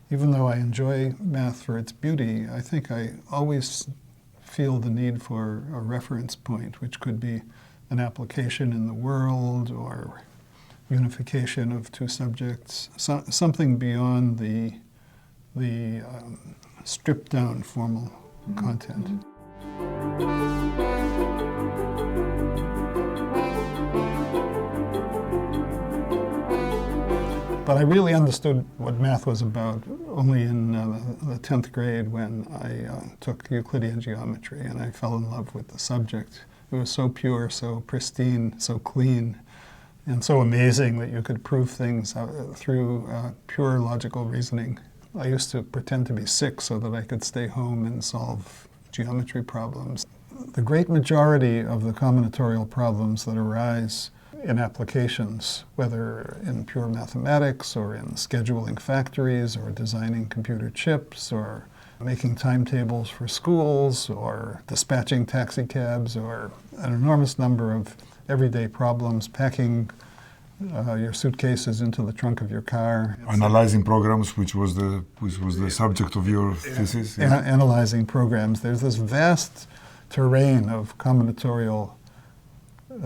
Even though I enjoy math for its beauty, I think I always feel the need for a reference point, which could be an application in the world or unification of two subjects, something beyond the stripped down formal content. But I really understood what math was about only in the 10th grade when I took Euclidean geometry, and I fell in love with the subject. It was so pure, so pristine, so clean, and so amazing that you could prove things through pure logical reasoning. I used to pretend to be sick so that I could stay home and solve geometry problems. The great majority of the combinatorial problems that arise in applications, whether in pure mathematics or in scheduling factories or designing computer chips or making timetables for schools or dispatching taxi cabs or an enormous number of everyday problems, packing your suitcases into the trunk of your car. Analyzing programs, which was the subject of your thesis. Yeah. Analyzing programs. There's this vast terrain of combinatorial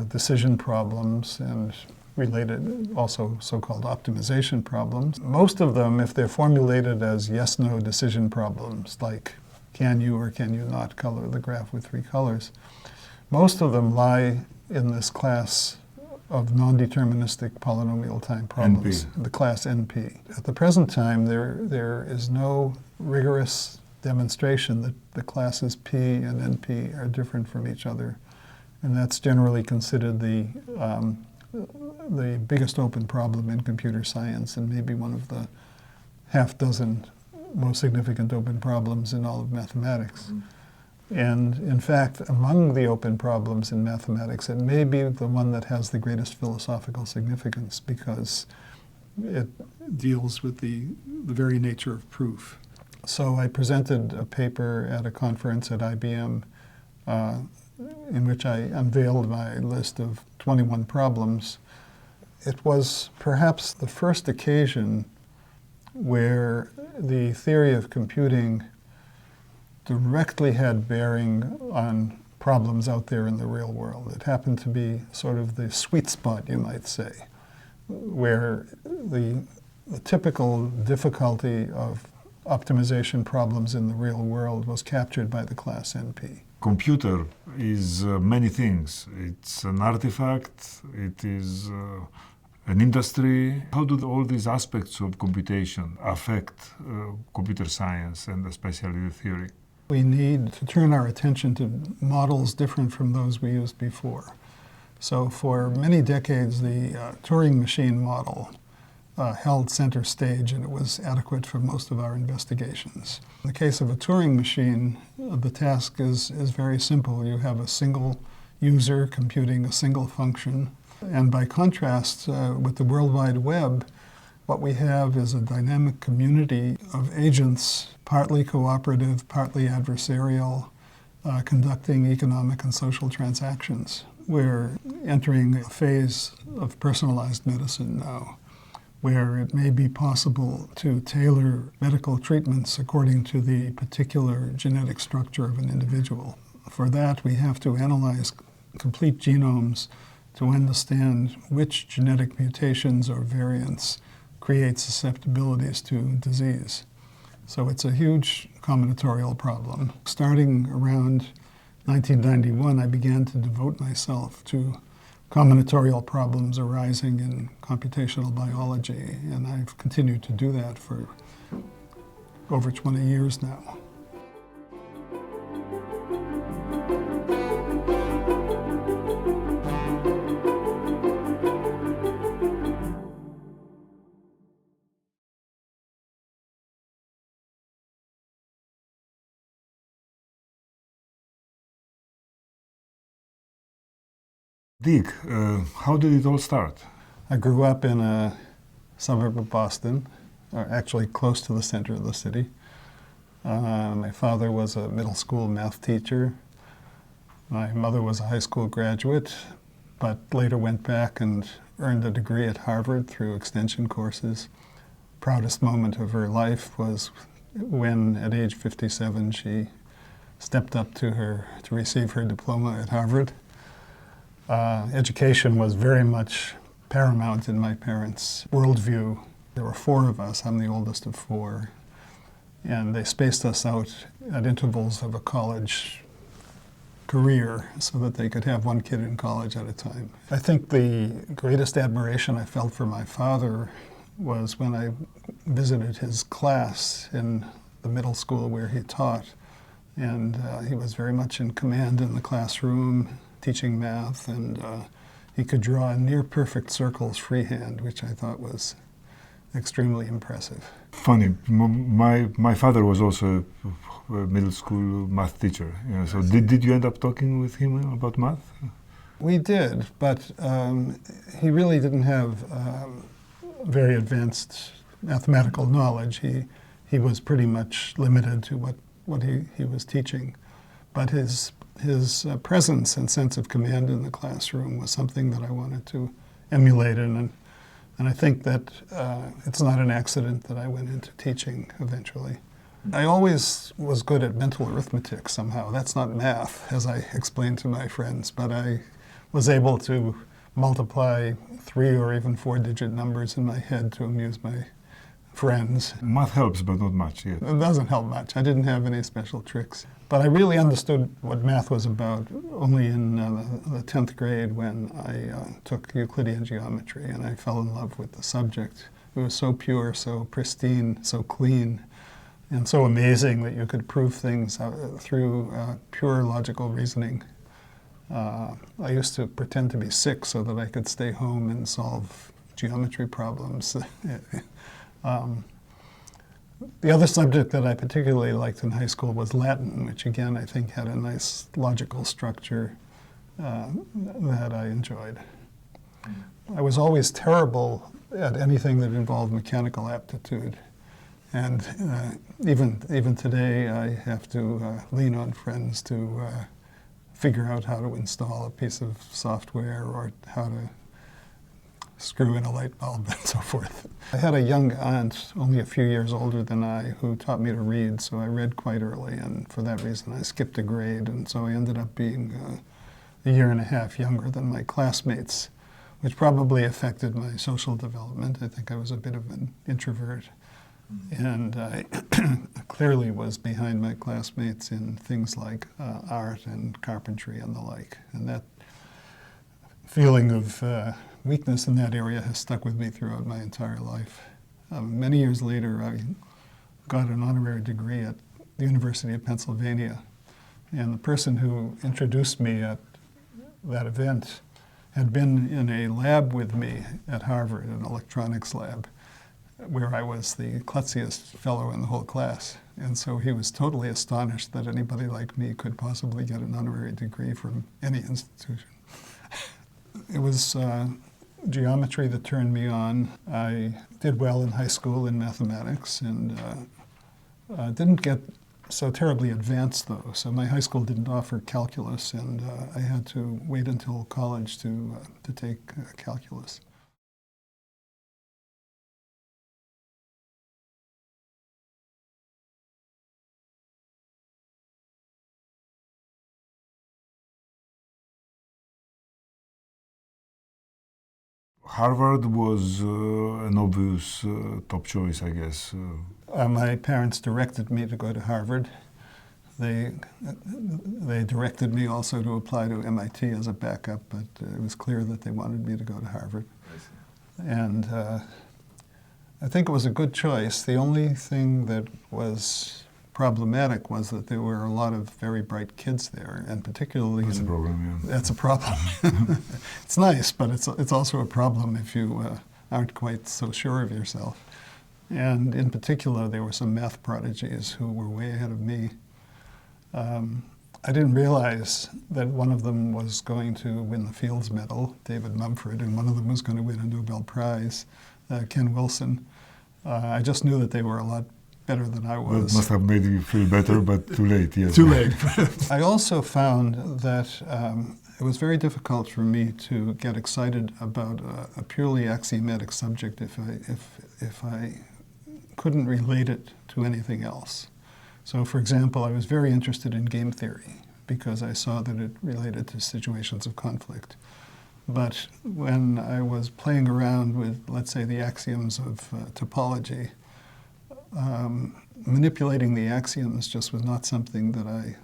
decision problems and related also so-called optimization problems. Most of them, if they're formulated as yes-no decision problems, like can you or can you not color the graph with 3 colors, most of them lie in this class of non-deterministic polynomial time problems, NP. the class NP. At the present time, there is no rigorous demonstration that the classes P and NP are different from each other. And that's generally considered the biggest open problem in computer science and maybe one of the half-dozen most significant open problems in all of mathematics. And in fact, among the open problems in mathematics, it may be the one that has the greatest philosophical significance because it deals with the very nature of proof. So I presented a paper at a conference at IBM in which I unveiled my list of 21 problems. It was perhaps the first occasion where the theory of computing directly had bearing on problems out there in the real world. It happened to be sort of the sweet spot, you might say, where the typical difficulty of optimization problems in the real world was captured by the class NP. Computer is many things. It's an artifact, it is an industry. How do all these aspects of computation affect computer science and especially the theory? We need to turn our attention to models different from those we used before. So for many decades, the Turing machine model held center stage, and it was adequate for most of our investigations. In the case of a Turing machine, the task is very simple. You have a single user computing a single function. And by contrast, with the World Wide Web, what we have is a dynamic community of agents, partly cooperative, partly adversarial, conducting economic and social transactions. We're entering a phase of personalized medicine now, where it may be possible to tailor medical treatments according to the particular genetic structure of an individual. For that, we have to analyze complete genomes to understand which genetic mutations or variants create susceptibilities to disease. So it's a huge combinatorial problem. Starting around 1991, I began to devote myself to combinatorial problems arising in computational biology, and I've continued to do that for over 20 years now. Dick, how did it all start? I grew up in a suburb of Boston, or actually close to the center of the city. My father was a middle school math teacher. My mother was a high school graduate, but later went back and earned a degree at Harvard through extension courses. proudest moment of her life was when, at age 57, she stepped up to receive her diploma at Harvard. Education was very much paramount in my parents' worldview. There were four of us. I'm the oldest of four. And they spaced us out at intervals of a college career so that they could have one kid in college at a time. I think the greatest admiration I felt for my father was when I visited his class in the middle school where he taught. And he was very much in command in the classroom, teaching math, and he could draw near perfect circles freehand, which I thought was extremely impressive. Funny, my father was also a middle school math teacher. So did you end up talking with him about math? We did, but he really didn't have very advanced mathematical knowledge. He was pretty much limited to what he was teaching. But his presence and sense of command in the classroom was something that I wanted to emulate, and I think that it's not an accident that I went into teaching eventually. I always was good at mental arithmetic somehow. That's not math, as I explained to my friends, but I was able to multiply 3 or even 4-digit numbers in my head to amuse my friends. Math helps, but not much, yeah. It doesn't help much. I didn't have any special tricks. But I really understood what math was about only in the 10th grade when I took Euclidean geometry, and I fell in love with the subject. It was so pure, so pristine, so clean, and so amazing that you could prove things through pure logical reasoning. I used to pretend to be sick so that I could stay home and solve geometry problems. The other subject that I particularly liked in high school was Latin, which again I think had a nice logical structure that I enjoyed. I was always terrible at anything that involved mechanical aptitude, and even today I have to lean on friends to figure out how to install a piece of software or how to screw in a light bulb and so forth. I had a young aunt, only a few years older than I, who taught me to read, so I read quite early, and for that reason I skipped a grade, and so I ended up being a year and a half younger than my classmates, which probably affected my social development. I think I was a bit of an introvert, and I clearly was behind my classmates in things like art and carpentry and the like, and that feeling of weakness in that area has stuck with me throughout my entire life. Many years later, I got an honorary degree at the University of Pennsylvania, and the person who introduced me at that event had been in a lab with me at Harvard, an electronics lab, where I was the klutziest fellow in the whole class. And so he was totally astonished that anybody like me could possibly get an honorary degree from any institution. It was geometry that turned me on. I did well in high school in mathematics and didn't get so terribly advanced though. So my high school didn't offer calculus, and I had to wait until college to take calculus. Harvard was an obvious top choice, I guess. My parents directed me to go to Harvard. They directed me also to apply to MIT as a backup, but it was clear that they wanted me to go to Harvard. And I think it was a good choice. The only thing that was problematic was that there were a lot of very bright kids there, and particularly That's a problem, yeah. That's a problem. It's nice, but it's also a problem if you aren't quite so sure of yourself. And in particular, there were some math prodigies who were way ahead of me. I didn't realize that one of them was going to win the Fields Medal, David Mumford, and one of them was going to win a Nobel Prize, Ken Wilson. I just knew that they were a lot better than I was. That must have made you feel better, but too late, yes. Too late. I also found that it was very difficult for me to get excited about a purely axiomatic subject if I couldn't relate it to anything else. So, for example, I was very interested in game theory because I saw that it related to situations of conflict. But when I was playing around with, let's say, the axioms of topology, manipulating the axioms just was not something that I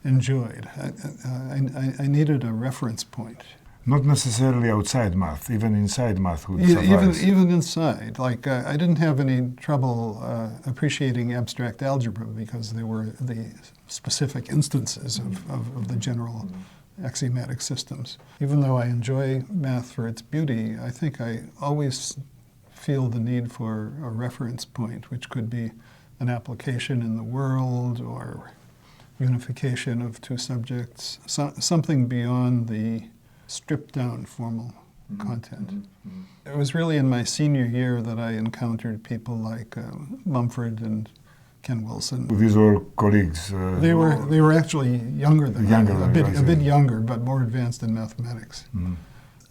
enjoyed. I needed a reference point. Not necessarily outside math, even inside math would Yeah, suffice. even inside. Like, I didn't have any trouble appreciating abstract algebra because they were the specific instances of the general axiomatic systems. Even though I enjoy math for its beauty, I think I always feel the need for a reference point, which could be an application in the world or unification of two subjects, something beyond the stripped down formal content. It was really in my senior year that I encountered people like Mumford and Ken Wilson. These were colleagues. They were actually younger than Younger me, than you, a bit younger, but more advanced in mathematics.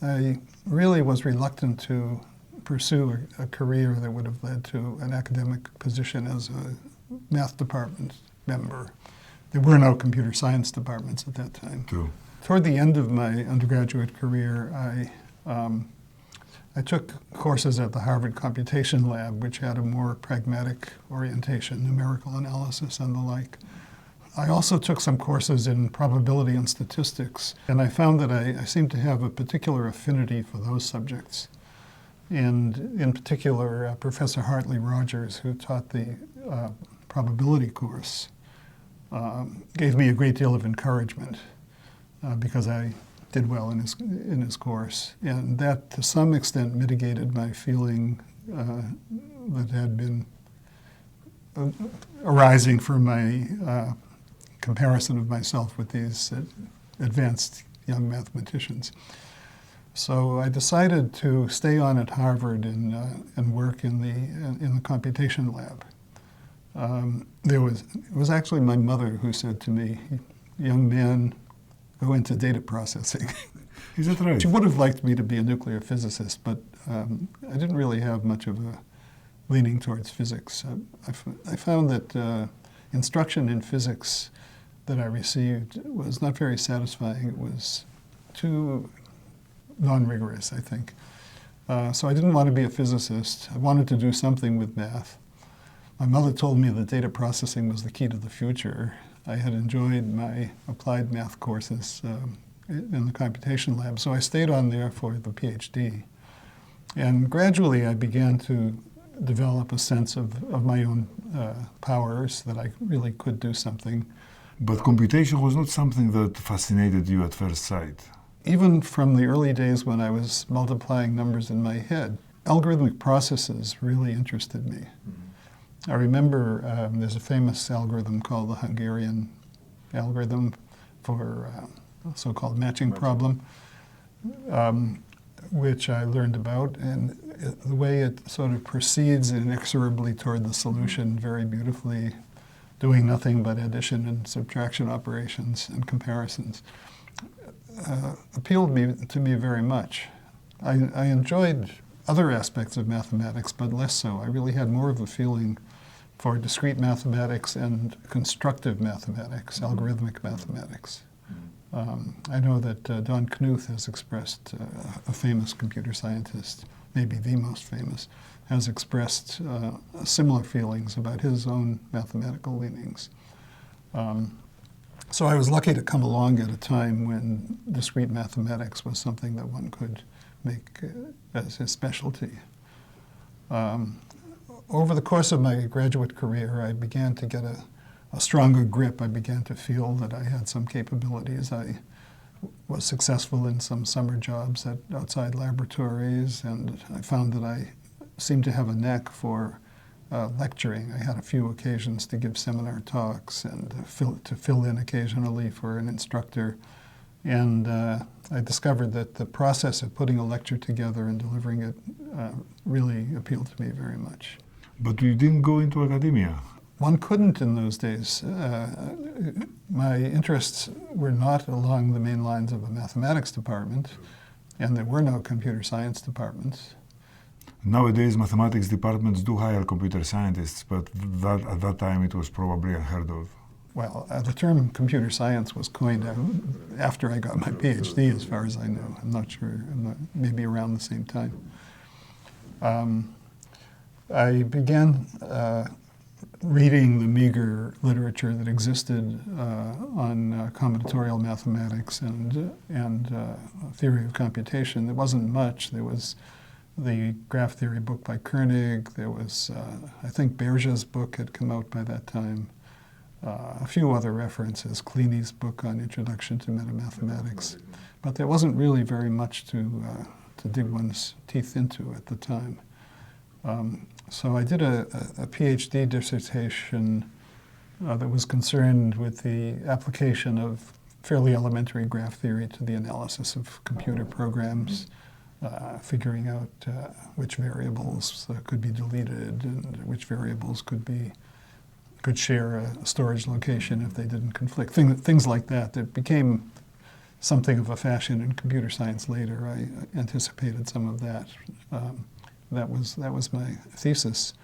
I really was reluctant to pursue a career that would have led to an academic position as a math department member. There were no computer science departments at that time. True. Toward the end of my undergraduate career, I took courses at the Harvard Computation Lab, which had a more pragmatic orientation, numerical analysis and the like. I also took some courses in probability and statistics, and I found that I seemed to have a particular affinity for those subjects. And in particular, Professor Hartley Rogers, who taught the probability course, gave me a great deal of encouragement because I did well in his course, and that to some extent mitigated my feeling that had been arising from my comparison of myself with these advanced young mathematicians. So I decided to stay on at Harvard and work in the computation lab. It was actually my mother who said to me, "Young man, go into data processing." Is that right? She would have liked me to be a nuclear physicist, but I didn't really have much of a leaning towards physics. I found that instruction in physics that I received was not very satisfying. It was too non-rigorous, I think. So I didn't want to be a physicist. I wanted to do something with math. My mother told me that data processing was the key to the future. I had enjoyed my applied math courses in the computation lab, so I stayed on there for the PhD. And gradually I began to develop a sense of my own powers, that I really could do something. But computation was not something that fascinated you at first sight. Even from the early days when I was multiplying numbers in my head, algorithmic processes really interested me. I remember there's a famous algorithm called the Hungarian algorithm for so-called matching problem, which I learned about, and the way it sort of proceeds inexorably toward the solution very beautifully, doing nothing but addition and subtraction operations and comparisons, appealed to me very much. I enjoyed other aspects of mathematics, but less so. I really had more of a feeling for discrete mathematics and constructive mathematics, algorithmic mathematics. I know that Don Knuth has expressed, a famous computer scientist, maybe the most famous, has expressed similar feelings about his own mathematical leanings. So I was lucky to come along at a time when discrete mathematics was something that one could make as his specialty. Over the course of my graduate career, I began to get a stronger grip. I began to feel that I had some capabilities. I was successful in some summer jobs at outside laboratories, and I found that I seemed to have a knack for lecturing. I had a few occasions to give seminar talks and to fill in occasionally for an instructor. And I discovered that the process of putting a lecture together and delivering it really appealed to me very much. But you didn't go into academia. One couldn't in those days. My interests were not along the main lines of a mathematics department, and there were no computer science departments. Nowadays, mathematics departments do hire computer scientists, but at that time it was probably unheard of. Well, the term computer science was coined after I got my PhD, as far as I know. I'm not sure, maybe around the same time. I began reading the meager literature that existed on combinatorial mathematics and theory of computation. There wasn't much. There was the graph theory book by Koenig. There was, I think, Berge's book had come out by that time. A few other references, Kleeni's book on Introduction to Metamathematics. But there wasn't really very much to dig one's teeth into at the time. So I did a PhD dissertation that was concerned with the application of fairly elementary graph theory to the analysis of computer programs, figuring out which variables could be deleted and which variables could share a storage location if they didn't conflict. Things like that. That became something of a fashion in computer science later. I anticipated some of that. That was my thesis.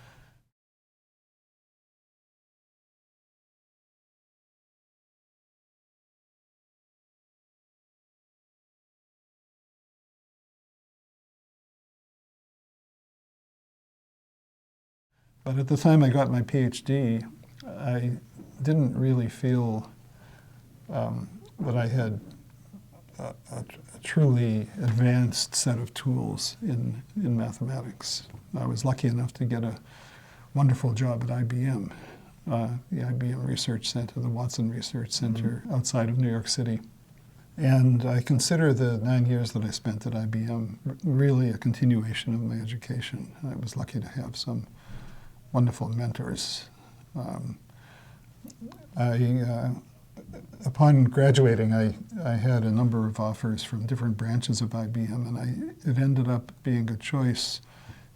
But at the time I got my PhD, I didn't really feel that I had a truly advanced set of tools in mathematics. I was lucky enough to get a wonderful job at IBM, the IBM Research Center, the Watson Research Center outside of New York City. And I consider the 9 years that I spent at IBM really a continuation of my education. I was lucky to have some wonderful mentors. Upon graduating, I had a number of offers from different branches of IBM, and it ended up being a choice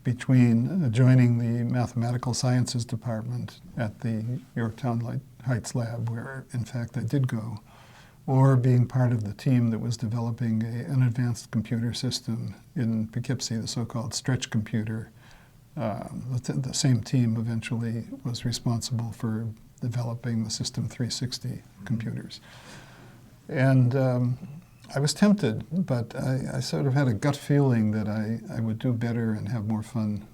between joining the Mathematical Sciences Department at the Yorktown Heights Lab, where in fact I did go, or being part of the team that was developing an advanced computer system in Poughkeepsie, the so-called stretch computer. The same team eventually was responsible for developing the System 360 computers. And I was tempted, but I sort of had a gut feeling that I would do better and have more fun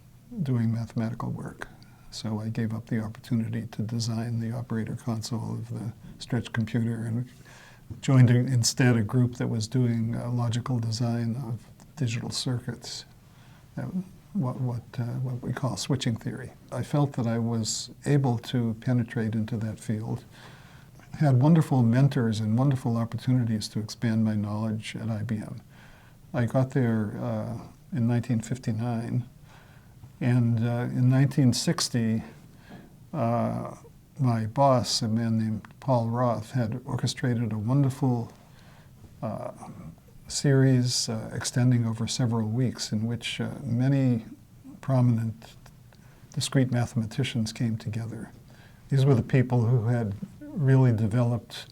doing mathematical work. So I gave up the opportunity to design the operator console of the stretch computer and joined instead a group that was doing logical design of digital circuits. What we call switching theory. I felt that I was able to penetrate into that field, had wonderful mentors and wonderful opportunities to expand my knowledge at IBM. I got there in 1959, and in 1960, my boss, a man named Paul Roth, had orchestrated a wonderful series extending over several weeks in which many prominent discrete mathematicians came together. These were the people who had really developed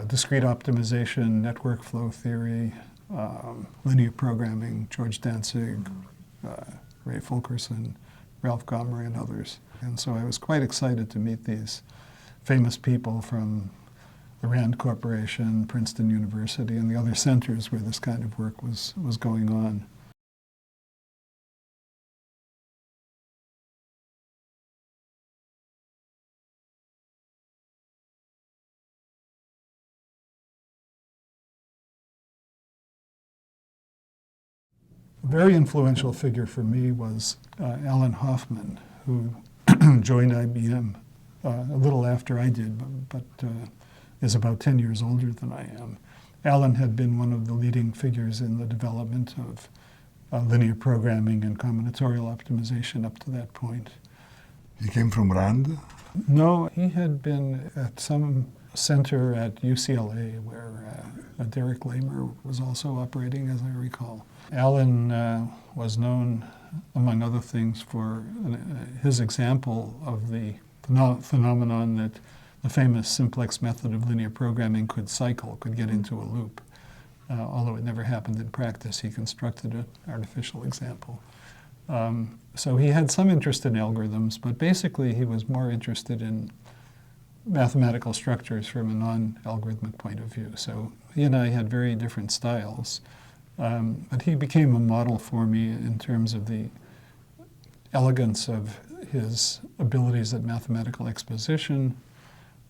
discrete optimization, network flow theory, linear programming, George Dantzig, Ray Fulkerson, Ralph Gomory, and others. And so I was quite excited to meet these famous people from the Rand Corporation, Princeton University, and the other centers where this kind of work was going on. A very influential figure for me was Alan Hoffman, who joined IBM a little after I did, but is about 10 years older than I am. Alan had been one of the leading figures in the development of linear programming and combinatorial optimization up to that point. He came from Rand? No, he had been at some center at UCLA where Derek Lamer was also operating, as I recall. Alan was known, among other things, for his example of the phenomenon that the famous simplex method of linear programming could get into a loop. Although it never happened in practice, he constructed an artificial example. So he had some interest in algorithms, but basically he was more interested in mathematical structures from a non-algorithmic point of view. So he and I had very different styles, but he became a model for me in terms of the elegance of his abilities at mathematical exposition,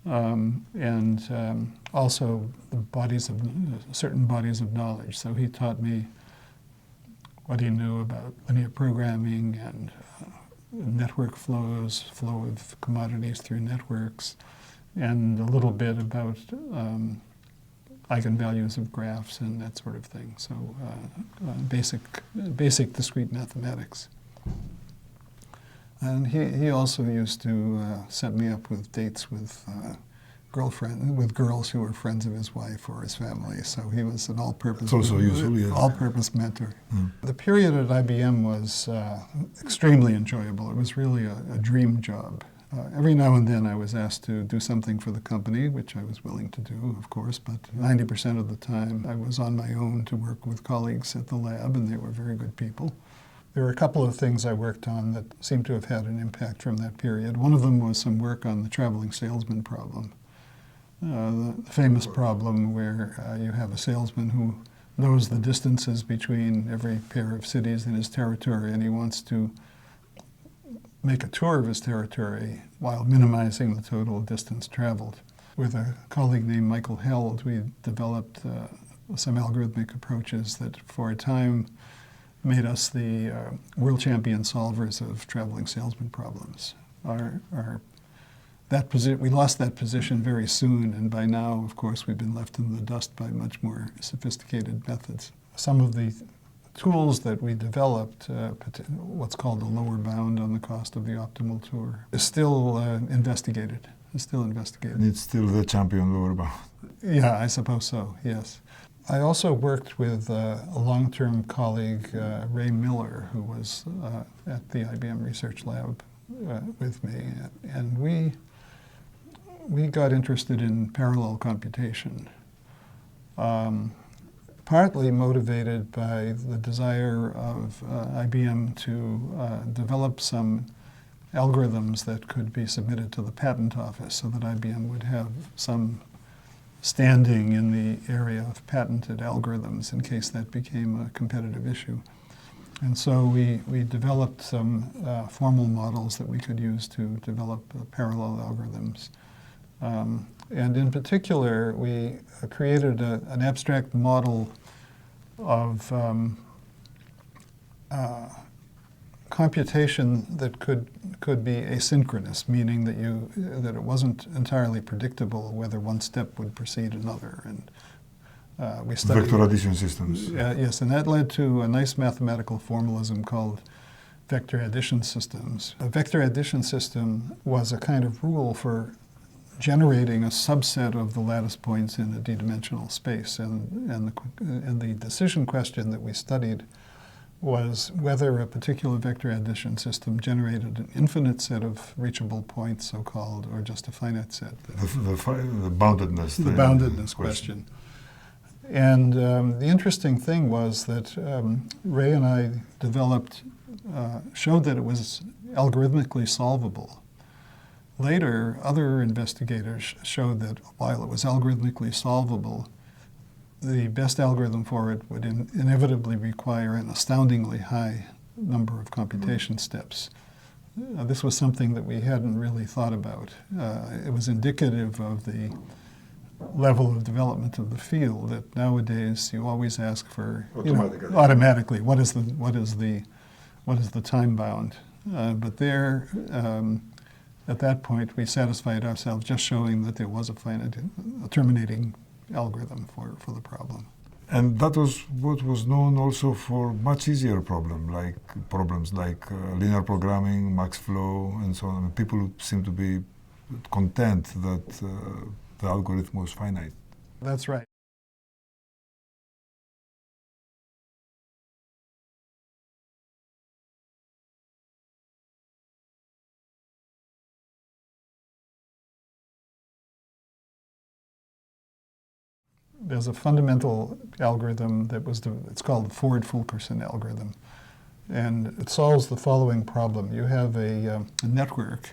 and also the certain bodies of knowledge. So he taught me what he knew about linear programming and network flows, flow of commodities through networks, and a little bit about eigenvalues of graphs and that sort of thing. So basic discrete mathematics. And he also used to set me up with dates with girls who were friends of his wife or his family. So he was an all-purpose It's also useful, yes. all-purpose mentor. The period at IBM was extremely enjoyable. It was really a dream job. Every now and then I was asked to do something for the company, which I was willing to do, of course, but 90% of the time I was on my own to work with colleagues at the lab, and they were very good people. There were a couple of things I worked on that seemed to have had an impact from that period. One of them was some work on the traveling salesman problem. The famous problem where you have a salesman who knows the distances between every pair of cities in his territory, and he wants to make a tour of his territory while minimizing the total distance traveled. With a colleague named Michael Held, we developed some algorithmic approaches that for a time made us the world champion solvers of traveling salesman problems. We lost that position very soon, and by now, of course, we've been left in the dust by much more sophisticated methods. Some of the tools that we developed, what's called the lower bound on the cost of the optimal tour, is still investigated. It's still investigated. And it's still the champion lower bound. Yeah, I suppose so, yes. I also worked with a long-term colleague, Ray Miller, who was at the IBM Research Lab with me, and we got interested in parallel computation, partly motivated by the desire of IBM to develop some algorithms that could be submitted to the patent office so that IBM would have some standing in the area of patented algorithms in case that became a competitive issue. And so we developed some formal models that we could use to develop parallel algorithms. And in particular, we created an abstract model of computation that could be asynchronous, meaning that it wasn't entirely predictable whether one step would precede another. And we studied vector addition systems. Yes, and that led to a nice mathematical formalism called vector addition systems. A vector addition system was a kind of rule for generating a subset of the lattice points in a d-dimensional space. And the decision question that we studied was whether a particular vector addition system generated an infinite set of reachable points, so-called, or just a finite set. The boundedness. The boundedness question. And the interesting thing was that Ray and I showed that it was algorithmically solvable. Later, other investigators showed that while it was algorithmically solvable, the best algorithm for it would inevitably require an astoundingly high number of computation steps. This was something that we hadn't really thought about. It was indicative of the level of development of the field that nowadays you always ask for automatically what is the time bound. But there, at that point, we satisfied ourselves just showing that there was a terminating algorithm for the problem. And that was what was known also for much easier problems like linear programming, max flow, and so on. People seem to be content that the algorithm was finite. That's right. There's a fundamental algorithm it's called the Ford-Fulkerson algorithm. And it solves the following problem. You have a network,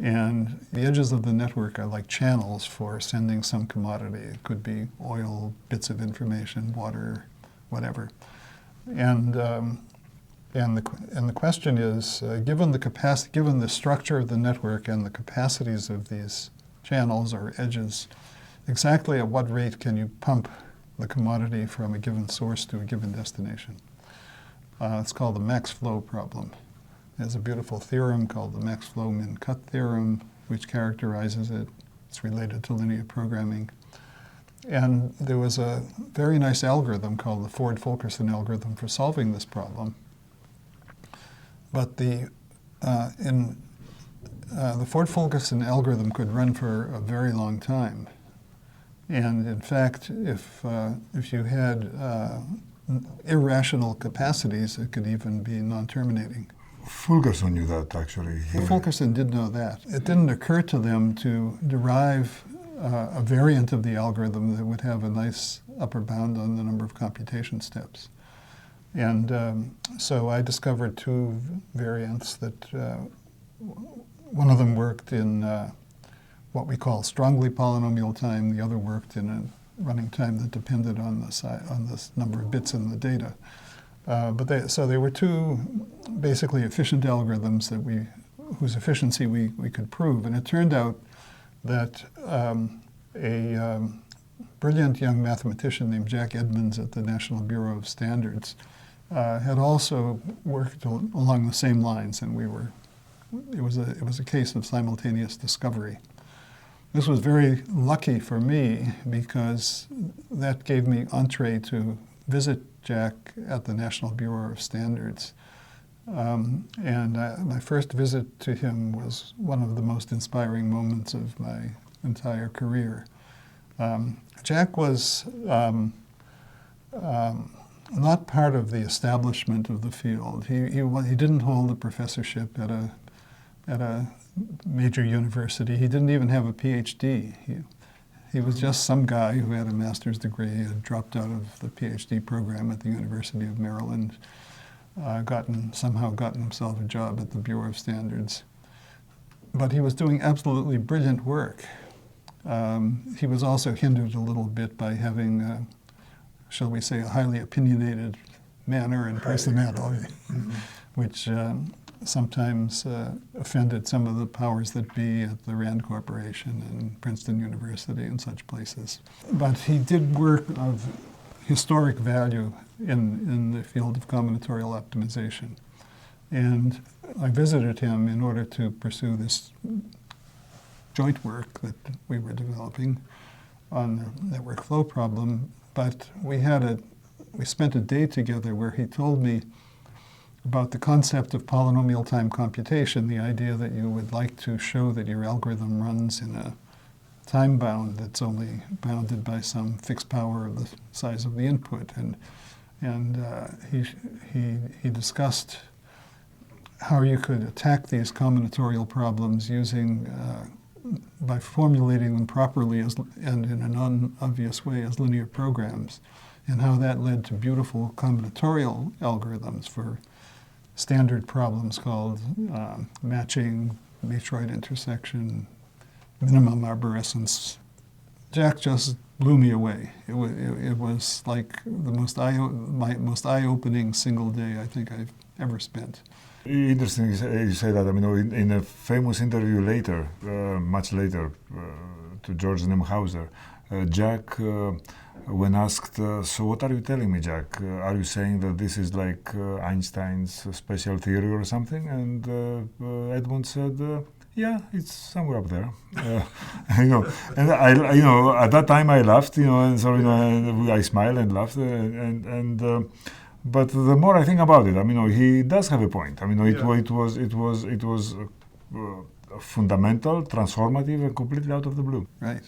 and the edges of the network are like channels for sending some commodity. It could be oil, bits of information, water, whatever. And the question is, given the structure of the network and the capacities of these channels or edges, exactly at what rate can you pump the commodity from a given source to a given destination? It's called the max flow problem. There's a beautiful theorem called the max flow min cut theorem, which characterizes it. It's related to linear programming. And there was a very nice algorithm called the Ford-Fulkerson algorithm for solving this problem. But the Ford-Fulkerson algorithm could run for a very long time. And in fact, if you had irrational capacities, it could even be non-terminating. Fulkerson knew that, actually. Fulkerson did know that. It didn't occur to them to derive a variant of the algorithm that would have a nice upper bound on the number of computation steps. And so I discovered two variants that one of them worked in what we call strongly polynomial time. The other worked in a running time that depended on the number of bits in the data. So they were two basically efficient algorithms whose efficiency we could prove. And it turned out that a brilliant young mathematician named Jack Edmonds at the National Bureau of Standards had also worked along the same lines, and it was a case of simultaneous discovery. This was very lucky for me because that gave me entree to visit Jack at the National Bureau of Standards. And my first visit to him was one of the most inspiring moments of my entire career. Jack was not part of the establishment of the field. He didn't hold a professorship at a major university. He didn't even have a PhD. He was just some guy who had a master's degree, had dropped out of the PhD program at the University of Maryland, somehow gotten himself a job at the Bureau of Standards. But he was doing absolutely brilliant work. He was also hindered a little bit by having, shall we say, a highly opinionated manner and personality, which sometimes offended some of the powers that be at the Rand Corporation and Princeton University and such places. But he did work of historic value in the field of combinatorial optimization. And I visited him in order to pursue this joint work that we were developing on the network flow problem. But we spent a day together where he told me about the concept of polynomial time computation, the idea that you would like to show that your algorithm runs in a time bound that's only bounded by some fixed power of the size of the input. And he discussed how you could attack these combinatorial problems by formulating them properly and in a non-obvious way as linear programs, and how that led to beautiful combinatorial algorithms for standard problems called matching, matroid intersection, minimum arborescence. Jack just blew me away. It was like my most eye-opening single day I think I've ever spent. Interesting you say that. I mean, in a famous interview later, much later, to George Nemhauser, Jack, when asked, so what are you telling me, Jack? Are you saying that this is like Einstein's special theory or something? And Edmund said, yeah, it's somewhere up there. And at that time I laughed, and so I smiled and laughed, but the more I think about it, he does have a point. It was fundamental, transformative, and completely out of the blue. Right,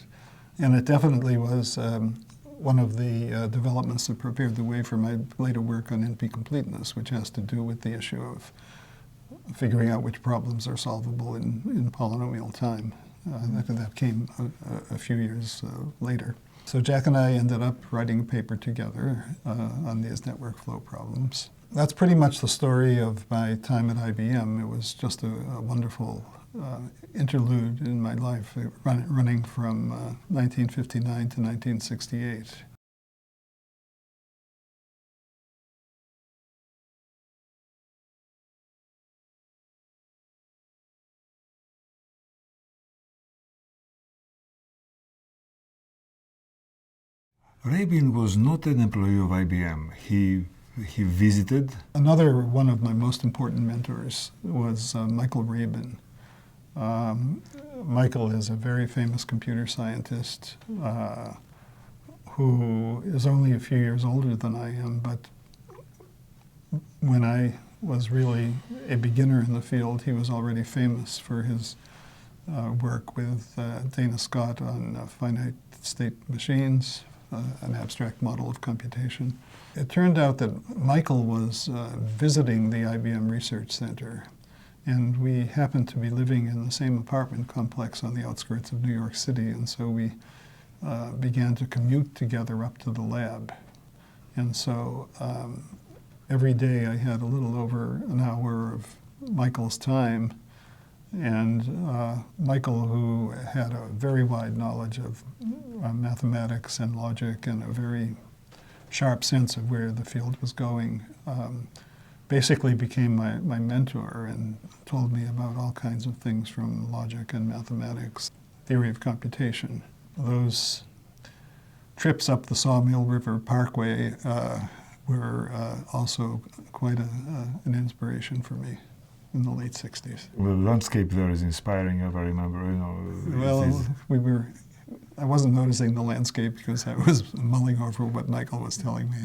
and it definitely was one of the developments that prepared the way for my later work on NP completeness, which has to do with the issue of figuring out which problems are solvable in polynomial time. That came a few years later. So Jack and I ended up writing a paper together on these network flow problems. that's pretty much the story of my time at IBM. It was just a wonderful interlude in my life, running from 1959 to 1968. Rabin was not an employee of IBM. He visited. Another one of my most important mentors was Michael Rabin. Michael is a very famous computer scientist who is only a few years older than I am, but when I was really a beginner in the field, he was already famous for his work with Dana Scott on finite state machines, an abstract model of computation. It turned out that Michael was visiting the IBM Research Center, and we happened to be living in the same apartment complex on the outskirts of New York City, and so we began to commute together up to the lab. And so every day I had a little over an hour of Michael's time, and Michael, who had a very wide knowledge of mathematics and logic and a very sharp sense of where the field was going, basically became my mentor and told me about all kinds of things from logic and mathematics, theory of computation. Those trips up the Sawmill River Parkway were also quite an inspiration for me in the late 60s. The landscape there is inspiring, if I remember. Well, I wasn't noticing the landscape because I was mulling over what Michael was telling me.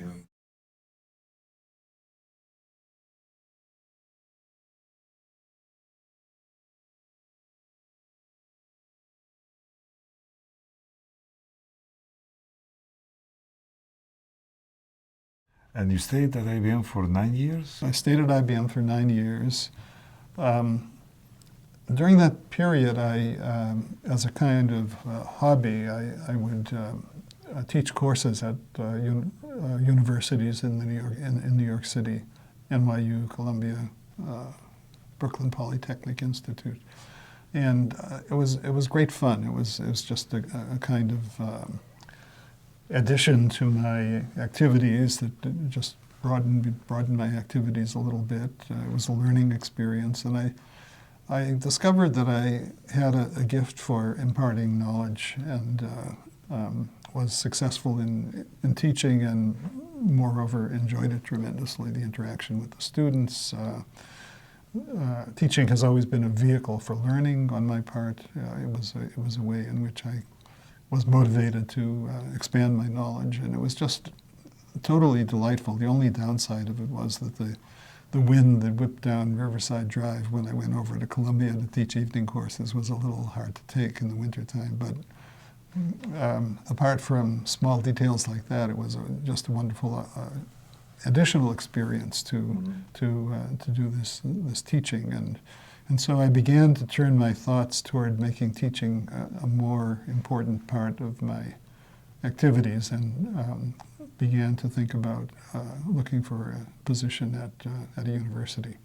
And you stayed at IBM for 9 years? I stayed at IBM for 9 years. During that period, as a kind of hobby, I would teach courses at universities in New York City, NYU, Columbia, Brooklyn Polytechnic Institute, and it was great fun. It was just a kind of addition to my activities that just broadened my activities a little bit. It was a learning experience, and I discovered that I had a gift for imparting knowledge, and was successful in teaching, and moreover enjoyed it tremendously, the interaction with the students. Teaching has always been a vehicle for learning on my part. It was a way in which I was motivated to expand my knowledge, and it was just totally delightful. The only downside of it was that the wind that whipped down Riverside Drive when I went over to Columbia to teach evening courses was a little hard to take in the wintertime. But apart from small details like that, it was just a wonderful additional experience to do this teaching. And so I began to turn my thoughts toward making teaching a more important part of my activities, and began to think about looking for a position at a university.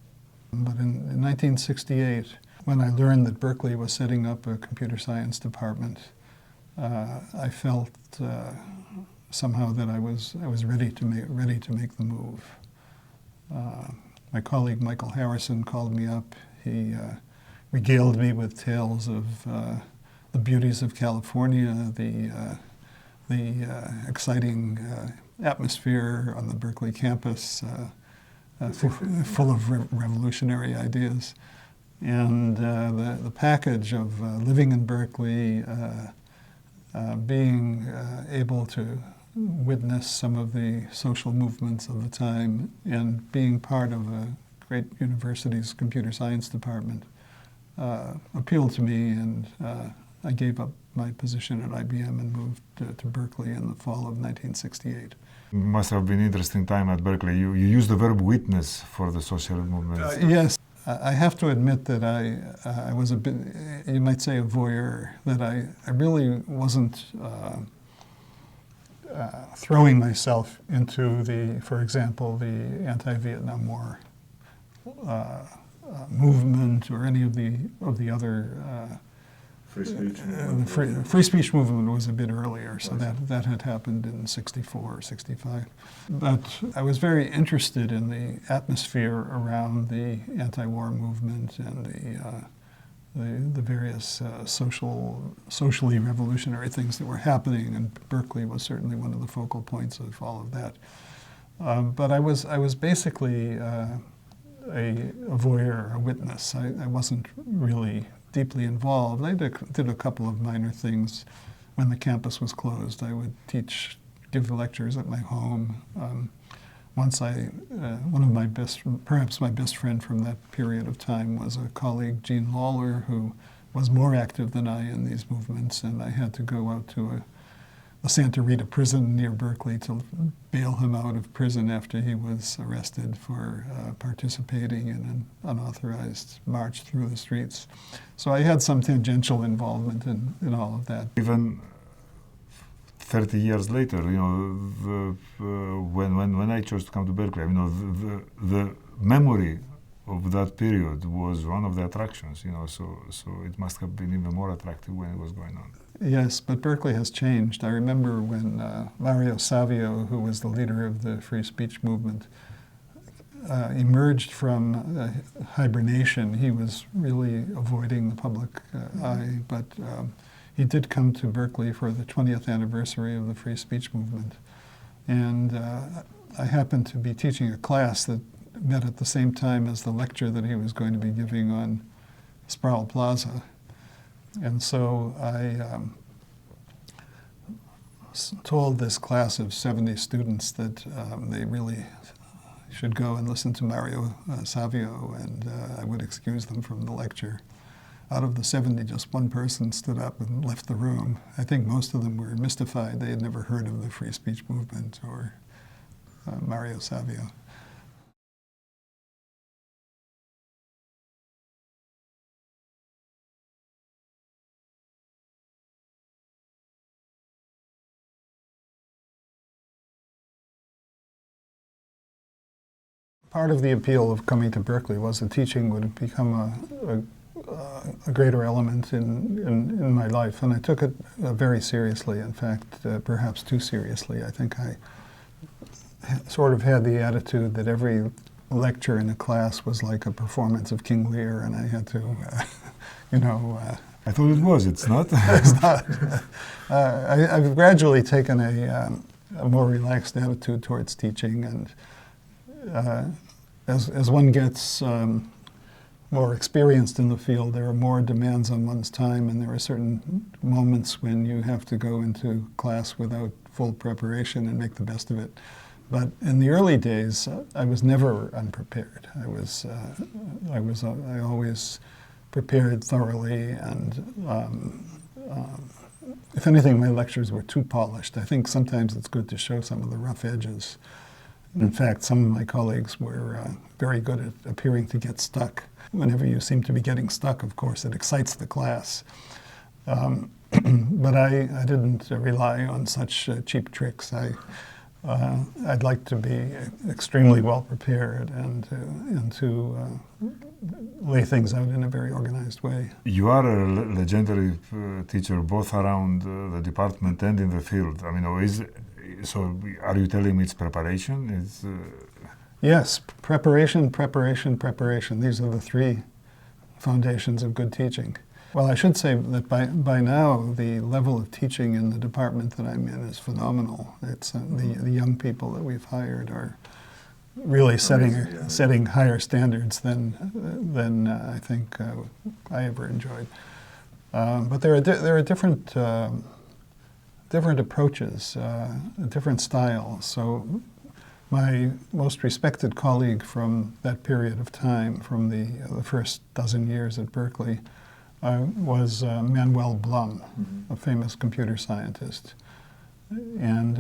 But in 1968, when I learned that Berkeley was setting up a computer science department, I felt somehow that I was ready to make the move. My colleague Michael Harrison called me up. He regaled me with tales of the beauties of California, the exciting atmosphere on the Berkeley campus, full of revolutionary ideas, and the package of living in Berkeley, being able to witness some of the social movements of the time, and being part of a great university's computer science department appealed to me, and I gave up my position at IBM and moved to Berkeley in the fall of 1968. Must have been an interesting time at Berkeley. You used the verb witness for the social movement. Yes. I have to admit that I was a bit, you might say, a voyeur, that I really wasn't throwing myself into for example, the anti-Vietnam War movement or any of the other. Free speech. The free speech movement was a bit earlier, so that had happened in '64 or '65. But I was very interested in the atmosphere around the anti-war movement and the various socially revolutionary things that were happening, and Berkeley was certainly one of the focal points of all of that. But I was basically a voyeur, a witness. I wasn't really deeply involved. I did a couple of minor things when the campus was closed. I would give lectures at my home. Once one of my perhaps my best friend from that period of time was a colleague, Gene Lawler, who was more active than I in these movements, and I had to go out to a Santa Rita prison near Berkeley to bail him out of prison after he was arrested for participating in an unauthorized march through the streets. So I had some tangential involvement in all of that. Even 30 years later, when I chose to come to Berkeley, the memory of that period was one of the attractions, so it must have been even more attractive when it was going on. Yes, but Berkeley has changed. I remember when Mario Savio, who was the leader of the free speech movement, emerged from hibernation. He was really avoiding the public eye, but he did come to Berkeley for the 20th anniversary of the free speech movement. And I happened to be teaching a class that met at the same time as the lecture that he was going to be giving on Sproul Plaza. And so I told this class of 70 students that they really should go and listen to Mario Savio, and I would excuse them from the lecture. Out of the 70, just one person stood up and left the room. I think most of them were mystified. They had never heard of the free speech movement or Mario Savio. Part of the appeal of coming to Berkeley was that teaching would become a greater element in my life, and I took it very seriously. In fact, perhaps too seriously. I think I sort of had the attitude that every lecture in a class was like a performance of King Lear, and I had to, I thought it was. It's not. It's not. I've gradually taken a more relaxed attitude towards teaching, and as one gets more experienced in the field, there are more demands on one's time, and there are certain moments when you have to go into class without full preparation and make the best of it. But in the early days, I was never unprepared. I always prepared thoroughly, and if anything, my lectures were too polished. I think sometimes it's good to show some of the rough edges. In fact, some of my colleagues were very good at appearing to get stuck. Whenever you seem to be getting stuck, of course, it excites the class. But I didn't rely on such cheap tricks. I'd like to be extremely well prepared and to lay things out in a very organized way. You are a legendary teacher, both around the department and in the field. So are you telling me it's preparation? Yes, preparation, preparation, preparation. These are the three foundations of good teaching. Well, I should say that by now, the level of teaching in the department that I'm in is phenomenal. It's the young people that we've hired are really setting higher standards than I think I ever enjoyed. But there are different approaches, different styles. So my most respected colleague from that period of time, from the first dozen years at Berkeley, was Manuel Blum, a famous computer scientist. And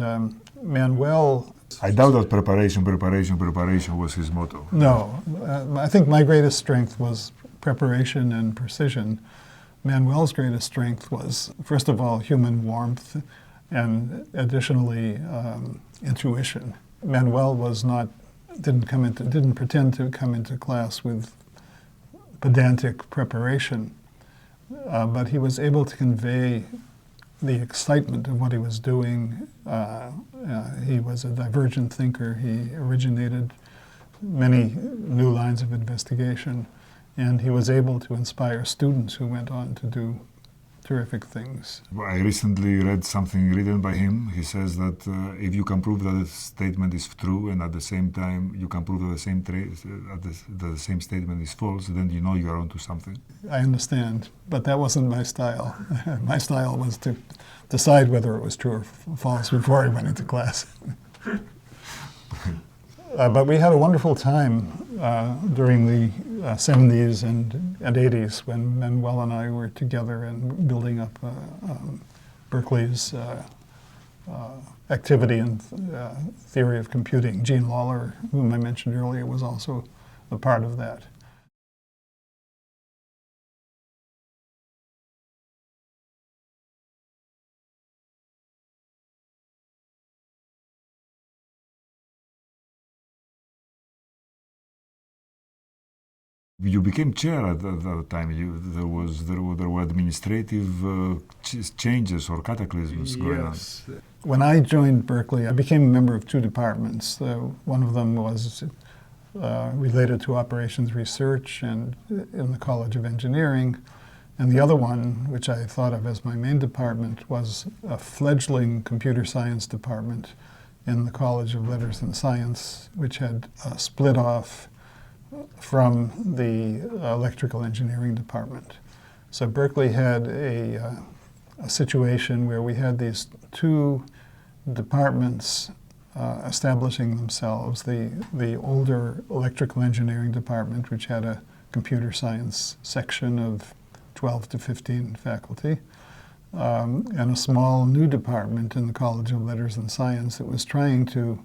Manuel... I doubt that preparation was his motto. No. I think my greatest strength was preparation and precision. Manuel's greatest strength was, first of all, human warmth and additionally intuition. Manuel didn't pretend to come into class with pedantic preparation, but he was able to convey the excitement of what he was doing. He was a divergent thinker. He originated many new lines of investigation, and he was able to inspire students who went on to do terrific things. I recently read something written by him. He says that if you can prove that a statement is true and at the same time you can prove that the same statement is false, then you know you are onto something. I understand, but that wasn't my style. My style was to decide whether it was true or false before I went into class. But we had a wonderful time during the 70s and 80s when Manuel and I were together and building up Berkeley's activity in theory of computing. Gene Lawler, whom I mentioned earlier, was also a part of that. You became chair at that time. There were administrative changes or cataclysms going on. When I joined Berkeley, I became a member of two departments. One of them was related to operations research and in the College of Engineering, and the other one, which I thought of as my main department, was a fledgling computer science department in the College of Letters and Science, which had split off from the electrical engineering department. So Berkeley had a situation where we had these two departments establishing themselves. The older electrical engineering department, which had a computer science section of 12 to 15 faculty, and a small new department in the College of Letters and Science that was trying to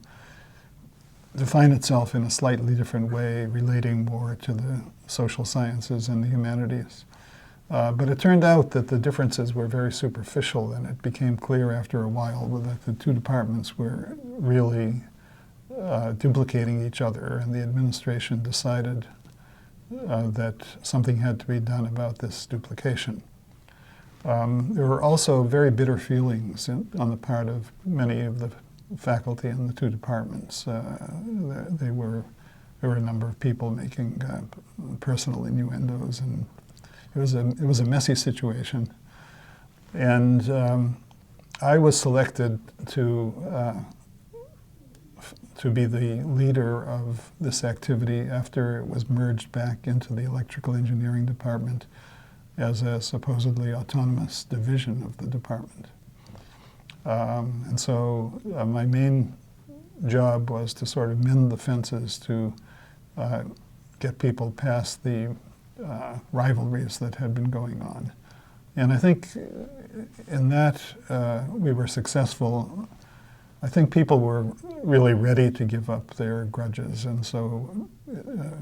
define itself in a slightly different way, relating more to the social sciences and the humanities. But it turned out that the differences were very superficial, and it became clear after a while that the two departments were really duplicating each other, and the administration decided that something had to be done about this duplication. There were also very bitter feelings on the part of many of the faculty in the two departments. There were a number of people making personal innuendos, and it was a messy situation. And I was selected to be the leader of this activity after it was merged back into the electrical engineering department as a supposedly autonomous division of the department. And so my main job was to sort of mend the fences, to get people past the rivalries that had been going on. And I think in that we were successful. I think people were really ready to give up their grudges, and so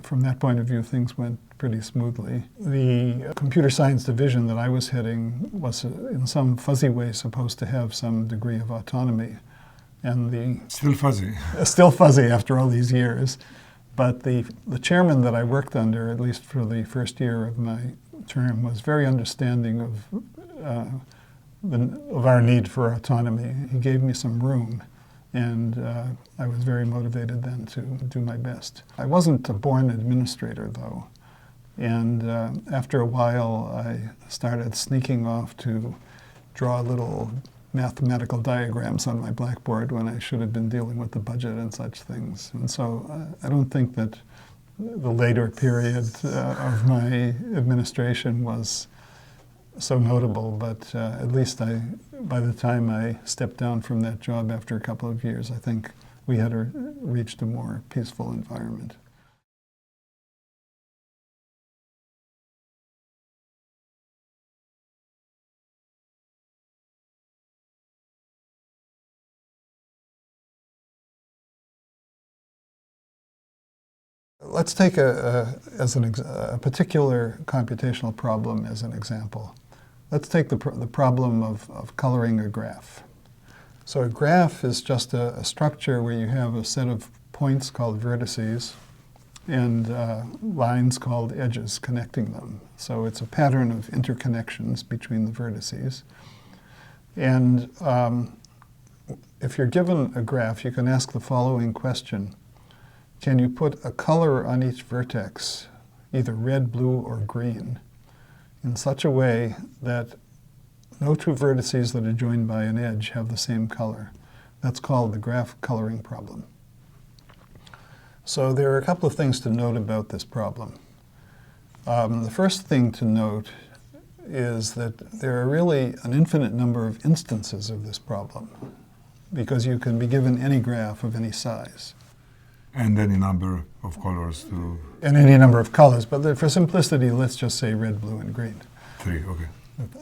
from that point of view, things went pretty smoothly. The computer science division that I was heading was in some fuzzy way supposed to have some degree of autonomy, and still fuzzy. Still fuzzy after all these years. But the chairman that I worked under, at least for the first year of my term, was very understanding of our need for autonomy. He gave me some room, and I was very motivated then to do my best. I wasn't a born administrator, though, and after a while I started sneaking off to draw little mathematical diagrams on my blackboard when I should have been dealing with the budget and such things. And so I don't think that the later period of my administration was so notable, but at least by the time I stepped down from that job after a couple of years, I think we had reached a more peaceful environment. Let's take a particular computational problem as an example. Let's take the problem of coloring a graph. So a graph is just a structure where you have a set of points called vertices and lines called edges connecting them. So it's a pattern of interconnections between the vertices. And if you're given a graph, you can ask the following question. Can you put a color on each vertex, either red, blue, or green, in such a way that no two vertices that are joined by an edge have the same color? That's called the graph coloring problem. So there are a couple of things to note about this problem. The first thing to note is that there are really an infinite number of instances of this problem, because you can be given any graph of any size. And any number of colors to... And any number of colors, but for simplicity, let's just say red, blue, and green. 3, okay.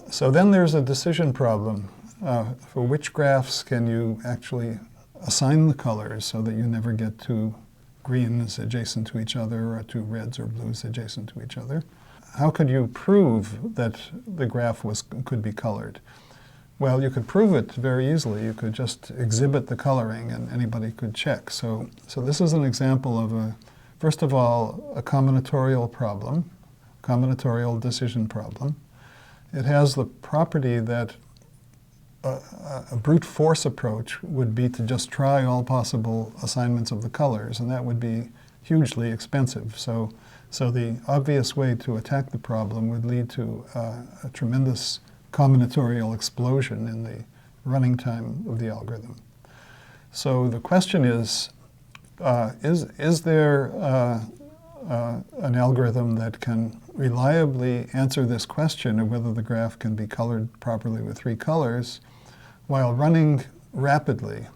So then there's a decision problem. For which graphs can you actually assign the colors so that you never get two greens adjacent to each other or two reds or blues adjacent to each other? How could you prove that the graph could be colored? Well, you could prove it very easily. You could just exhibit the coloring and anybody could check. So this is an example of first of all, a combinatorial problem, combinatorial decision problem. It has the property that a brute force approach would be to just try all possible assignments of the colors, and that would be hugely expensive. So the obvious way to attack the problem would lead to a tremendous combinatorial explosion in the running time of the algorithm. So the question is there an algorithm that can reliably answer this question of whether the graph can be colored properly with 3 colors while running rapidly?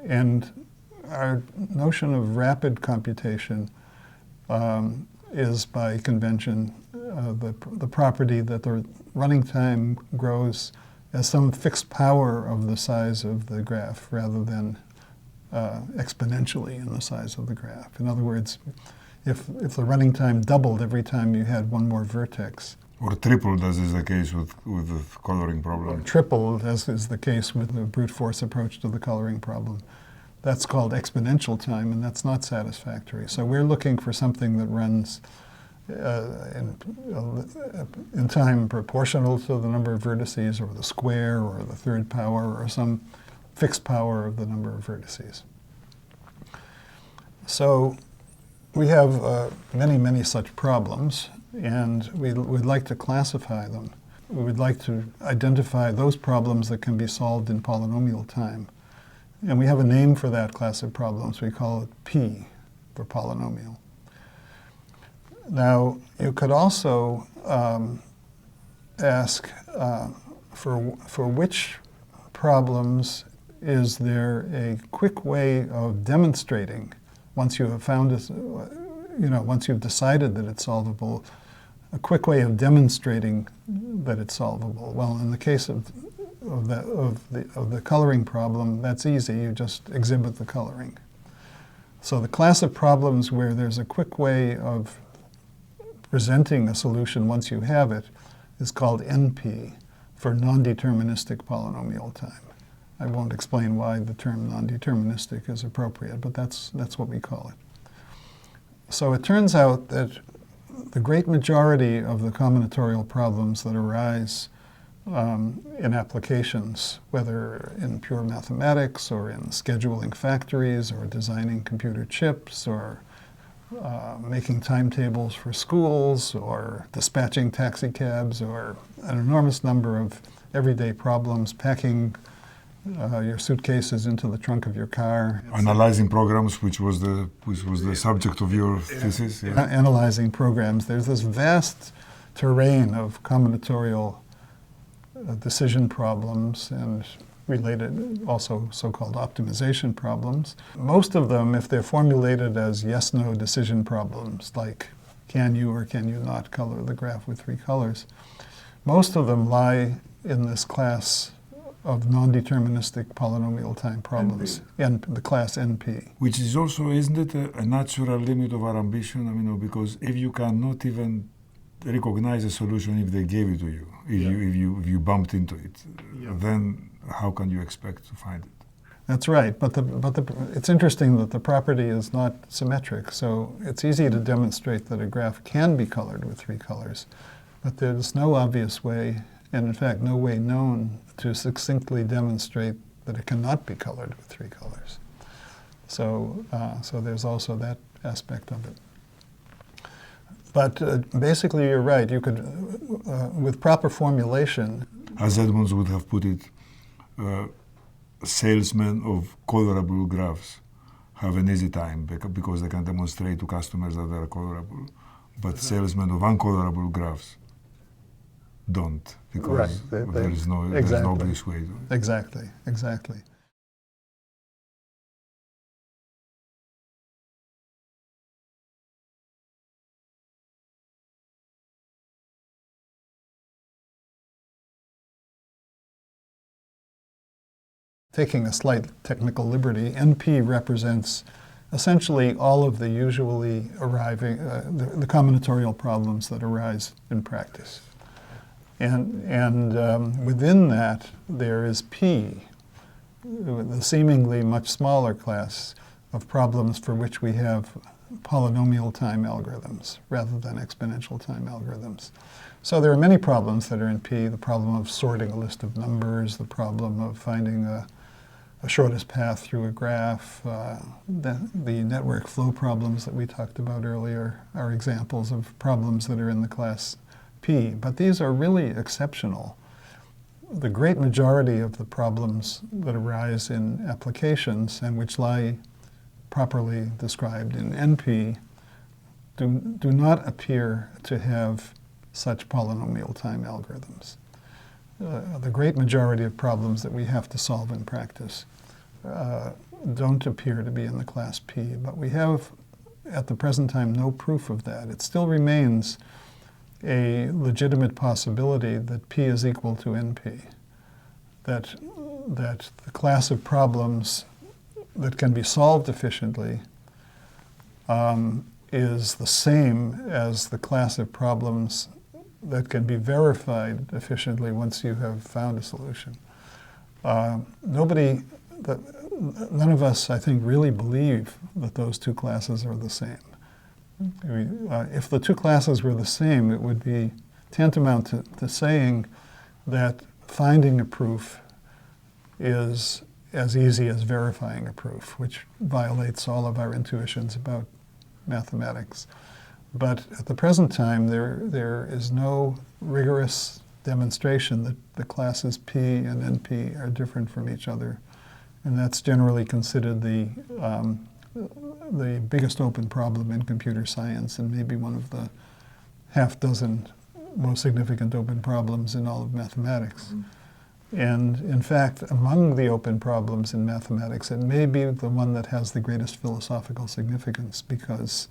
And our notion of rapid computation is by convention the property that the running time grows as some fixed power of the size of the graph rather than exponentially in the size of the graph. In other words, if the running time doubled every time you had one more vertex, or tripled, as is the case with the coloring problem. Tripled, as is the case with the brute force approach to the coloring problem, that's called exponential time, and that's not satisfactory. So we're looking for something that runs in time proportional to the number of vertices, or the square, or the third power, or some fixed power of the number of vertices. So we have many, many such problems, and we'd like to classify them. We would like to identify those problems that can be solved in polynomial time. And we have a name for that class of problems. We call it P for polynomial. Now, you could also ask for which problems is there a quick way of demonstrating, once you have found it, once you've decided that it's solvable, a quick way of demonstrating that it's solvable. Well, in the case of the coloring problem, that's easy. You just exhibit the coloring. So the class of problems where there's a quick way of presenting a solution once you have it is called NP, for non-deterministic polynomial time. I won't explain why the term non-deterministic is appropriate, but that's what we call it. So it turns out that the great majority of the combinatorial problems that arise in applications, whether in pure mathematics or in scheduling factories or designing computer chips or making timetables for schools or dispatching taxi cabs, or an enormous number of everyday problems, packing your suitcases into the trunk of your car. Analyzing programs, which was the subject of your thesis. Yeah. Analyzing programs. There's this vast terrain of combinatorial decision problems and related, also so-called optimization problems. Most of them, if they're formulated as yes-no decision problems, like can you or can you not color the graph with 3 colors, most of them lie in this class of non-deterministic polynomial time problems, and the class NP. Which is also, isn't it, a natural limit of our ambition? I mean, because if you cannot even recognize a solution if they gave it to you, if you bumped into it, then how can you expect to find it? That's right, it's interesting that the property is not symmetric, so it's easy to demonstrate that a graph can be colored with three colors, but there's no obvious way, and in fact no way known, to succinctly demonstrate that it cannot be colored with three colors. So there's also that aspect of it. But basically you're right, you could, with proper formulation. As Edmonds would have put it, salesmen of colorable graphs have an easy time because they can demonstrate to customers that they are colorable. But salesmen of uncolorable graphs don't, because there's no obvious way to it. Exactly. Taking a slight technical liberty, NP represents essentially all of the usually arising, the combinatorial problems that arise in practice. And within that, there is P, the seemingly much smaller class of problems for which we have polynomial time algorithms rather than exponential time algorithms. So there are many problems that are in P, the problem of sorting a list of numbers, the problem of finding a shortest path through a graph. The network flow problems that we talked about earlier are examples of problems that are in the class P, but these are really exceptional. The great majority of the problems that arise in applications and which lie properly described in NP do not appear to have such polynomial time algorithms. The great majority of problems that we have to solve in practice don't appear to be in the class P, but we have at the present time no proof of that. It still remains a legitimate possibility that P is equal to NP, that the class of problems that can be solved efficiently is the same as the class of problems that can be verified efficiently once you have found a solution. None of us, I think, really believe that those two classes are the same. If the two classes were the same, it would be tantamount to saying that finding a proof is as easy as verifying a proof, which violates all of our intuitions about mathematics. But at the present time, there is no rigorous demonstration that the classes P and NP are different from each other. And that's generally considered the biggest open problem in computer science, and maybe one of the half dozen most significant open problems in all of mathematics. Mm-hmm. And in fact, among the open problems in mathematics, it may be the one that has the greatest philosophical significance because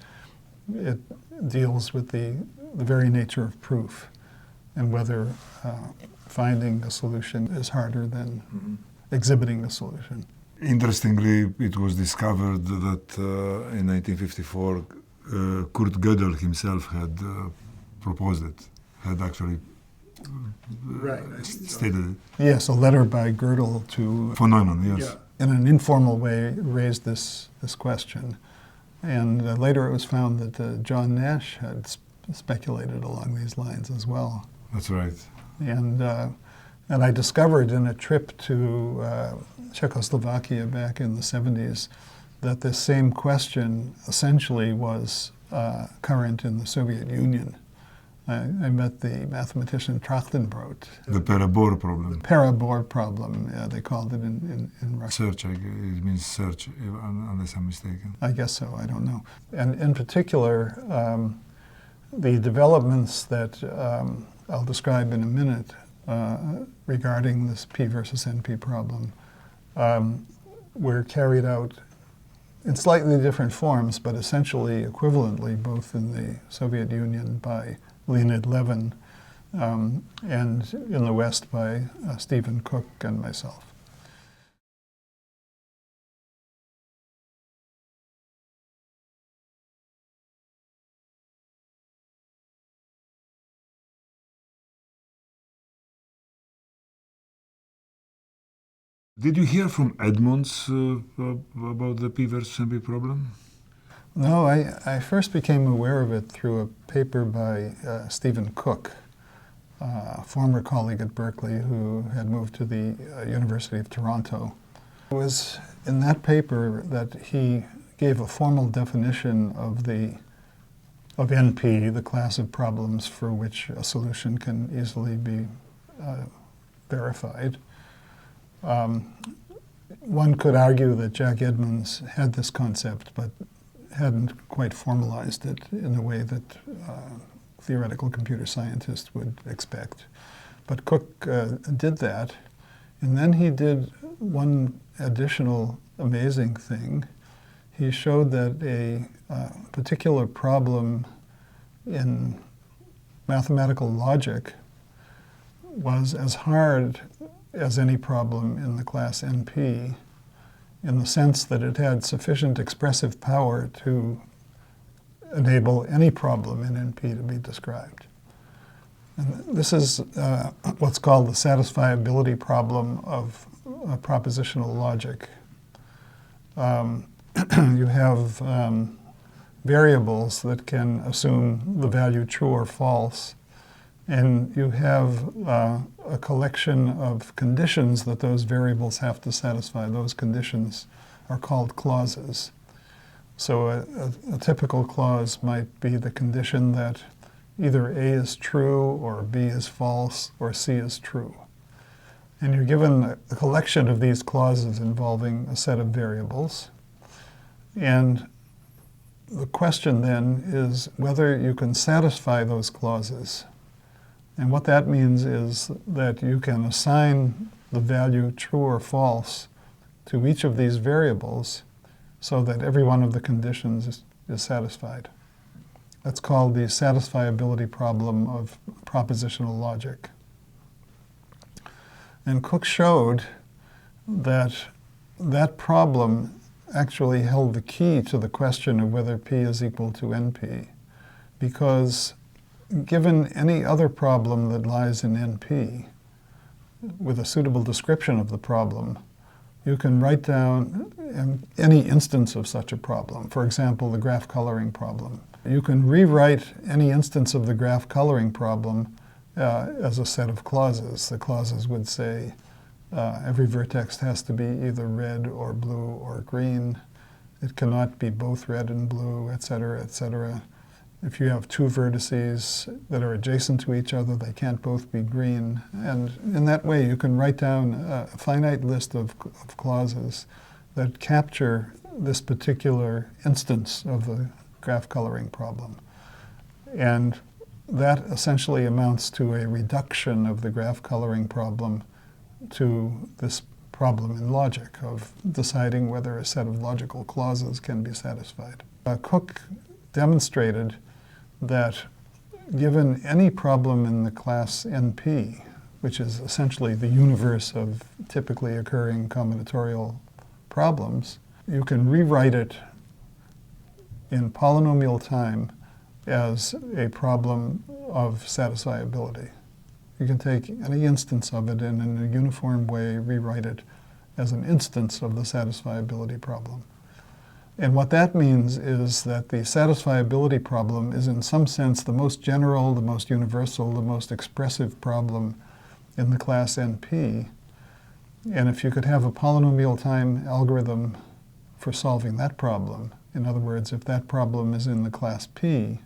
it deals with the very nature of proof and whether finding a solution is harder than exhibiting the solution. Interestingly, it was discovered that in 1954, Kurt Gödel himself had proposed it, had actually stated it. Yes, a letter by Gödel to von Neumann, yes. In an informal way, raised this question. And later it was found that John Nash had speculated along these lines as well. That's right. And I discovered in a trip to Czechoslovakia back in the 70s that this same question essentially was current in the Soviet Union. I met the mathematician Trachtenbrot. The Perabor problem. The Perabor problem, they called it in Russian. Search, it means search, unless I'm mistaken. I guess so, I don't know. And in particular, the developments that I'll describe in a minute regarding this P versus NP problem were carried out in slightly different forms, but essentially equivalently, both in the Soviet Union by Leonid Levin and in the West by Stephen Cook and myself. Did you hear from Edmonds about the P versus NP problem? No, I first became aware of it through a paper by Stephen Cook, a former colleague at Berkeley who had moved to the University of Toronto. It was in that paper that he gave a formal definition of NP, the class of problems for which a solution can easily be verified. One could argue that Jack Edmonds had this concept, but hadn't quite formalized it in a way that theoretical computer scientists would expect. But Cook did that, and then he did one additional amazing thing. He showed that a particular problem in mathematical logic was as hard as any problem in the class NP, in the sense that it had sufficient expressive power to enable any problem in NP to be described. And this is what's called the satisfiability problem of propositional logic. You have variables that can assume the value true or false, and you have a collection of conditions that those variables have to satisfy. Those conditions are called clauses. So a typical clause might be the condition that either A is true, or B is false, or C is true. And you're given a collection of these clauses involving a set of variables. And the question then is whether you can satisfy those clauses. And what that means is that you can assign the value true or false to each of these variables so that every one of the conditions is satisfied. That's called the satisfiability problem of propositional logic. And Cook showed that that problem actually held the key to the question of whether P is equal to NP, because given any other problem that lies in NP, with a suitable description of the problem, you can write down any instance of such a problem. For example, the graph coloring problem. You can rewrite any instance of the graph coloring problem as a set of clauses. The clauses would say every vertex has to be either red or blue or green. It cannot be both red and blue, et cetera, et cetera. If you have two vertices that are adjacent to each other, they can't both be green. And in that way, you can write down a finite list of clauses that capture this particular instance of the graph coloring problem. And that essentially amounts to a reduction of the graph coloring problem to this problem in logic of deciding whether a set of logical clauses can be satisfied. Cook demonstrated that given any problem in the class NP, which is essentially the universe of typically occurring combinatorial problems, you can rewrite it in polynomial time as a problem of satisfiability. You can take any instance of it and in a uniform way rewrite it as an instance of the satisfiability problem. And what that means is that the satisfiability problem is in some sense the most general, the most universal, the most expressive problem in the class NP. And if you could have a polynomial time algorithm for solving that problem, in other words, if that problem is in the class P,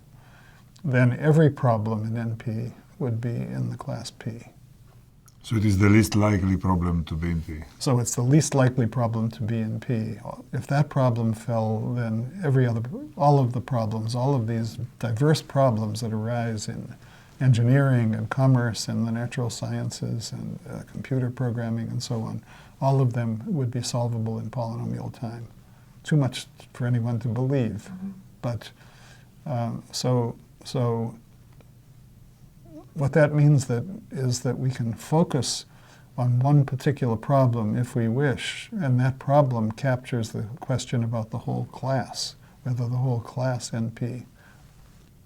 then every problem in NP would be in the class P. So it is the least likely problem to be in P. So it's the least likely problem to be in P. If that problem fell, then all of the problems, all of these diverse problems that arise in engineering and commerce and the natural sciences and computer programming and so on, all of them would be solvable in polynomial time. Too much for anyone to believe, but so what that means is that we can focus on one particular problem if we wish, and that problem captures the question about the whole class, whether the whole class NP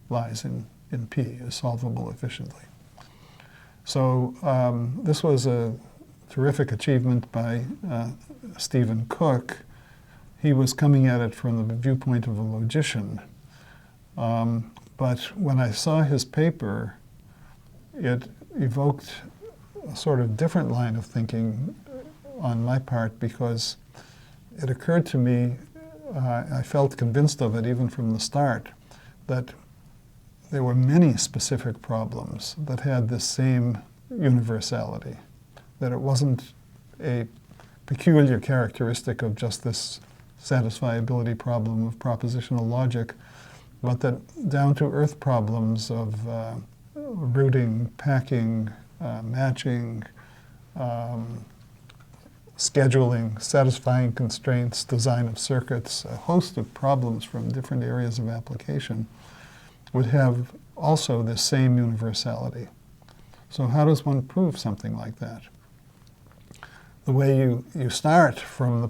lies in P, is solvable efficiently. So this was a terrific achievement by Stephen Cook. He was coming at it from the viewpoint of a logician. But when I saw his paper, it evoked a sort of different line of thinking on my part, because it occurred to me, I felt convinced of it even from the start, that there were many specific problems that had this same universality, that it wasn't a peculiar characteristic of just this satisfiability problem of propositional logic, but that down-to-earth problems of routing, packing, matching, scheduling, satisfying constraints, design of circuits, a host of problems from different areas of application would have also this same universality. So how does one prove something like that? The way you start from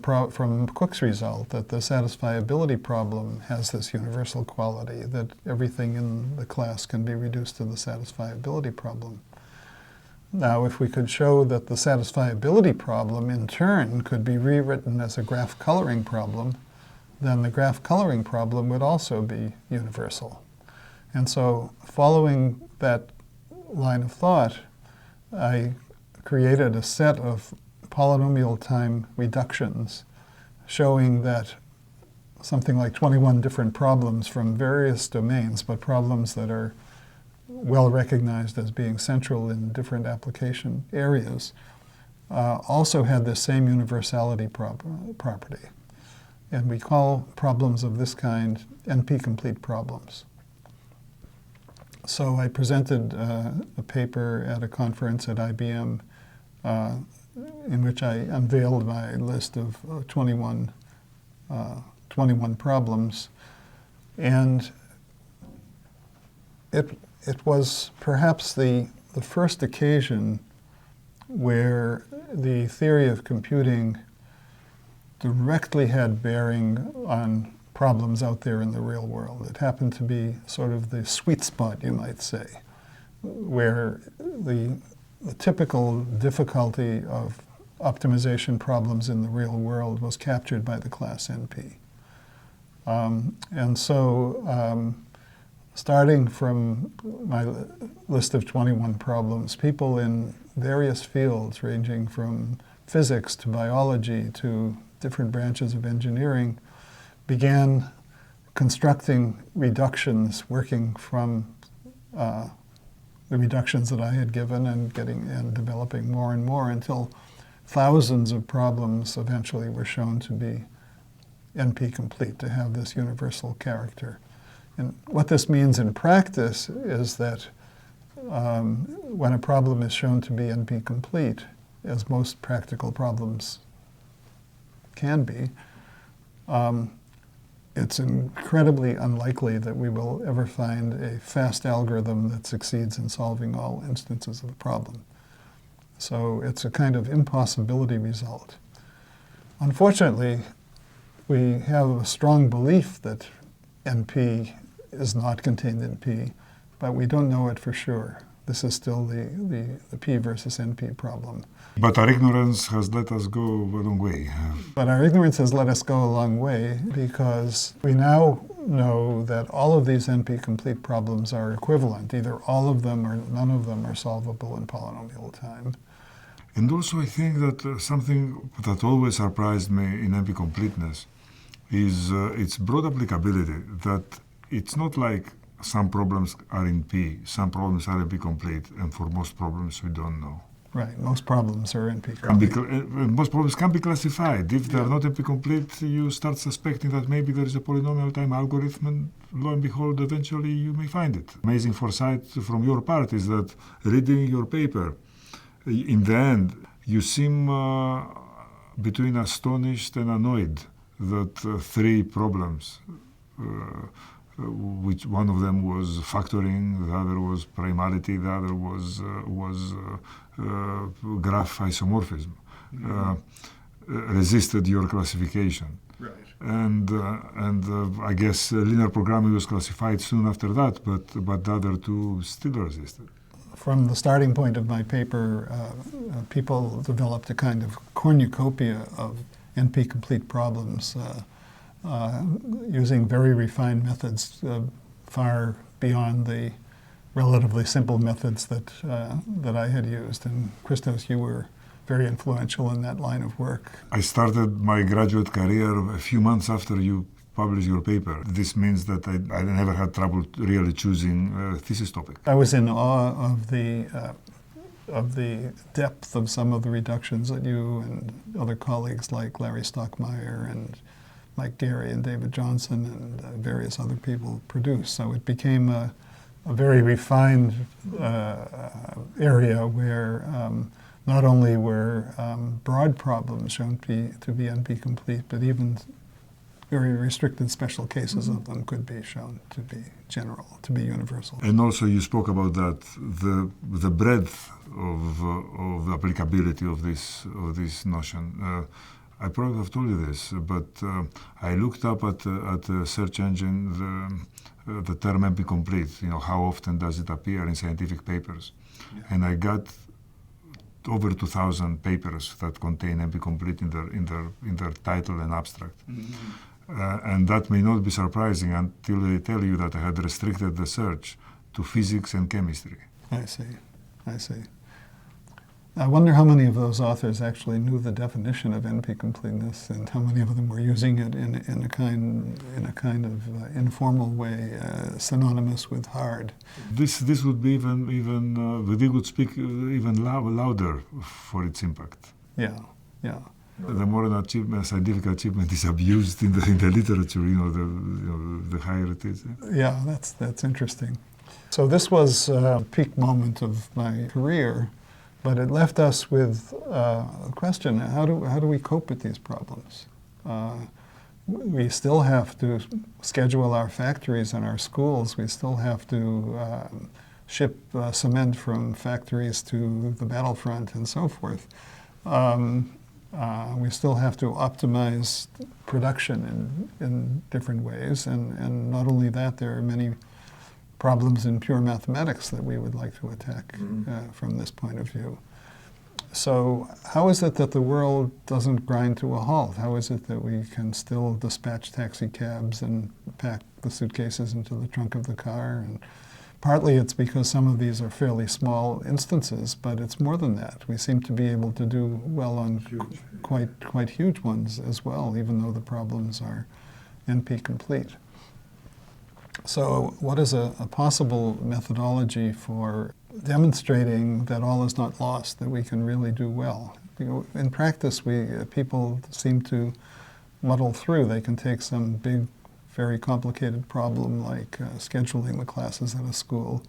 Cook's result, that the satisfiability problem has this universal quality, that everything in the class can be reduced to the satisfiability problem. Now, if we could show that the satisfiability problem in turn could be rewritten as a graph coloring problem, then the graph coloring problem would also be universal. And so, following that line of thought, I created a set of polynomial time reductions showing that something like 21 different problems from various domains, but problems that are well recognized as being central in different application areas, also had this same universality property. And we call problems of this kind NP-complete problems. So I presented a paper at a conference at IBM in which I unveiled my list of 21 problems. And it was perhaps the first occasion where the theory of computing directly had bearing on problems out there in the real world. It happened to be sort of the sweet spot, you might say, where the typical difficulty of optimization problems in the real world was captured by the class NP. And so starting from my list of 21 problems, people in various fields ranging from physics to biology to different branches of engineering began constructing reductions, working from the reductions that I had given and developing more and more until thousands of problems eventually were shown to be NP-complete, to have this universal character. And what this means in practice is that when a problem is shown to be NP-complete, as most practical problems can be, it's incredibly unlikely that we will ever find a fast algorithm that succeeds in solving all instances of the problem. So it's a kind of impossibility result. Unfortunately, we have a strong belief that NP is not contained in P, but we don't know it for sure. This is still the P versus NP problem. But our ignorance has let us go a long way. But our ignorance has let us go a long way because we now know that all of these NP-complete problems are equivalent. Either all of them or none of them are solvable in polynomial time. And also I think that something that always surprised me in NP-completeness is its broad applicability, that it's not like some problems are in P, some problems are NP-complete, and for most problems we don't know. Right, most problems are NP-complete. Most problems can be classified. If they're not NP-complete, you start suspecting that maybe there is a polynomial time algorithm, and lo and behold, eventually you may find it. Amazing foresight from your part is that reading your paper, in the end, you seem between astonished and annoyed that three problems, which one of them was factoring, the other was primality, the other was graph isomorphism, resisted your classification. Right. And I guess linear programming was classified soon after that, but the other two still resisted. from the starting point of my paper, people developed a kind of cornucopia of NP-complete problems using very refined methods far beyond the relatively simple methods that I had used. And Christos, you were very influential in that line of work. I started my graduate career a few months after you published your paper. This means that I never had trouble really choosing a thesis topic. I was in awe of the depth of some of the reductions that you and other colleagues like Larry Stockmeyer and Mike Gary and David Johnson and various other people produced. So it became a very refined area where not only were broad problems shown to be NP-complete, but even very restricted special cases of them could be shown to be general, to be universal. And also you spoke about that, the breadth of the applicability of this notion. I probably have told you this, but I looked up at the search engine the term NP-complete. How often does it appear in scientific papers? Yeah. And I got over 2,000 papers that contain NP-complete in their title and abstract. Mm-hmm. And that may not be surprising until they tell you that I had restricted the search to physics and chemistry. I see. I wonder how many of those authors actually knew the definition of NP-completeness, and how many of them were using it in a kind of informal way, synonymous with hard. This would be even we would speak even louder for its impact. Yeah. The more an scientific achievement is abused in the literature, the higher it is. Yeah, that's interesting. So this was a peak moment of my career. But it left us with a question: how do we cope with these problems? We still have to schedule our factories and our schools. We still have to ship cement from factories to the battlefront and so forth. We still have to optimize production in different ways. And not only that, there are many problems in pure mathematics that we would like to attack from this point of view. So how is it that the world doesn't grind to a halt? How is it that we can still dispatch taxi cabs and pack the suitcases into the trunk of the car? And partly it's because some of these are fairly small instances, but it's more than that. We seem to be able to do well on quite huge ones as well, even though the problems are NP-complete. So what is a possible methodology for demonstrating that all is not lost, that we can really do well? In practice, people seem to muddle through. They can take some big, very complicated problem like scheduling the classes at a school,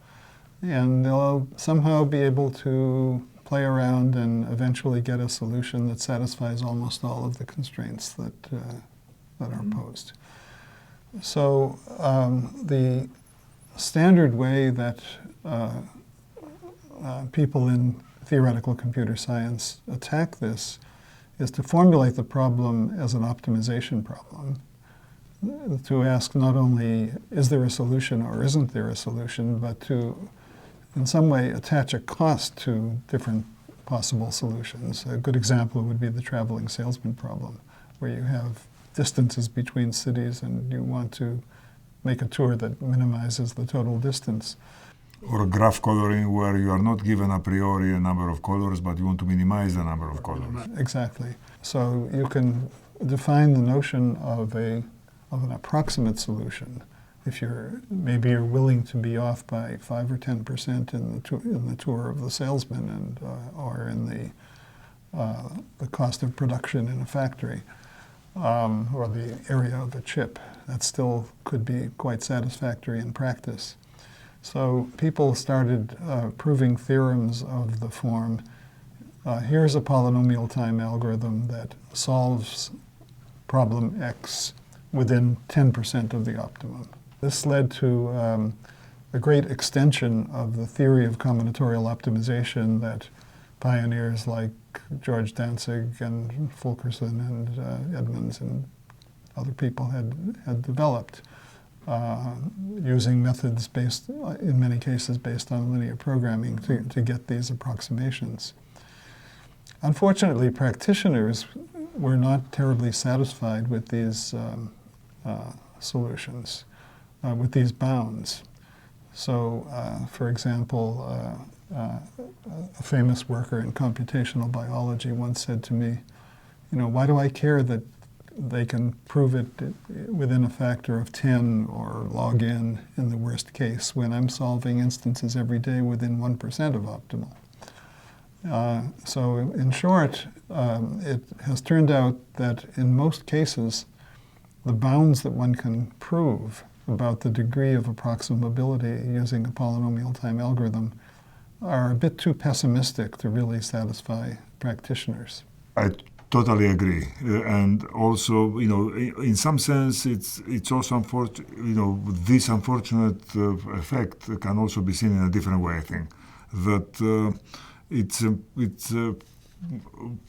and they'll somehow be able to play around and eventually get a solution that satisfies almost all of the constraints that are posed. So the standard way that people in theoretical computer science attack this is to formulate the problem as an optimization problem, to ask not only is there a solution or isn't there a solution, but to in some way attach a cost to different possible solutions. A good example would be the traveling salesman problem, where you have distances between cities and you want to make a tour that minimizes the total distance. Or graph coloring, where you are not given a priori a number of colors, but you want to minimize the number of colors. Exactly. So you can define the notion of an approximate solution. If maybe you're willing to be off by 5 or 10% in the tour of the salesman, and or in the cost of production in a factory, or the area of a chip, that still could be quite satisfactory in practice. So people started proving theorems of the form, here's a polynomial time algorithm that solves problem X within 10% of the optimum. This led to a great extension of the theory of combinatorial optimization that pioneers like George Dantzig and Fulkerson and Edmonds and other people had developed. using methods based, in many cases, based on linear programming to get these approximations. Unfortunately, practitioners were not terribly satisfied with these solutions, with these bounds. So, for example, a famous worker in computational biology once said to me, why do I care that they can prove it within a factor of 10 or log n in the worst case when I'm solving instances every day within 1% of optimal? So in short, it has turned out that in most cases, the bounds that one can prove about the degree of approximability using a polynomial time algorithm are a bit too pessimistic to really satisfy practitioners. I totally agree, and also, in some sense, it's also unfortunate. This unfortunate effect can also be seen in a different way. I think that it's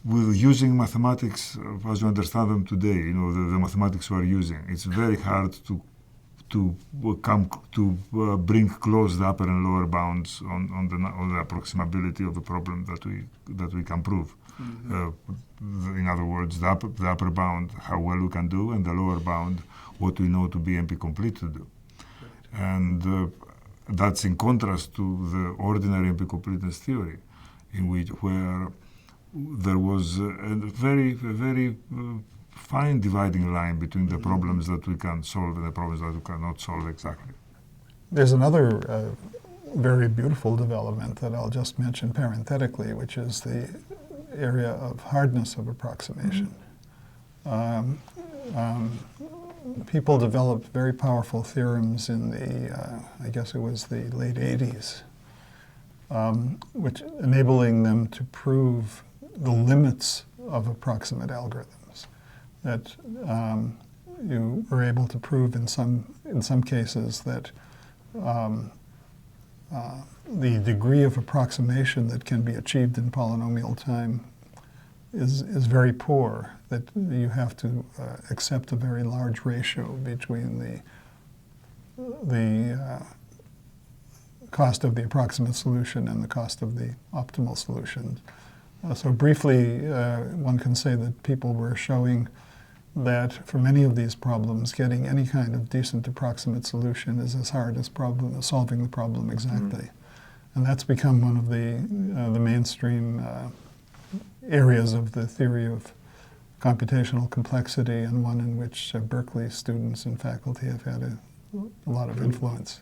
with using mathematics as you understand them today. The mathematics we are using. It's very hard to bring close the upper and lower bounds on the approximability of the problem that we can prove. Mm-hmm. In other words, the upper bound, how well we can do, and the lower bound, what we know to be NP-complete to do. Right. And that's in contrast to the ordinary NP-completeness theory, where there was a very fine dividing line between the problems that we can solve and the problems that we cannot solve exactly. There's another very beautiful development that I'll just mention parenthetically, which is the area of hardness of approximation. People developed very powerful theorems in the, I guess it was the late 80s, which enabling them to prove the limits of approximate algorithms. That you were able to prove in some cases that the degree of approximation that can be achieved in polynomial time is very poor, that you have to accept a very large ratio between the cost of the approximate solution and the cost of the optimal solution. So briefly, one can say that people were showing that for many of these problems, getting any kind of decent approximate solution is as hard as solving the problem exactly. Mm-hmm. And that's become one of the mainstream areas of the theory of computational complexity, and one in which Berkeley students and faculty have had a lot of influence.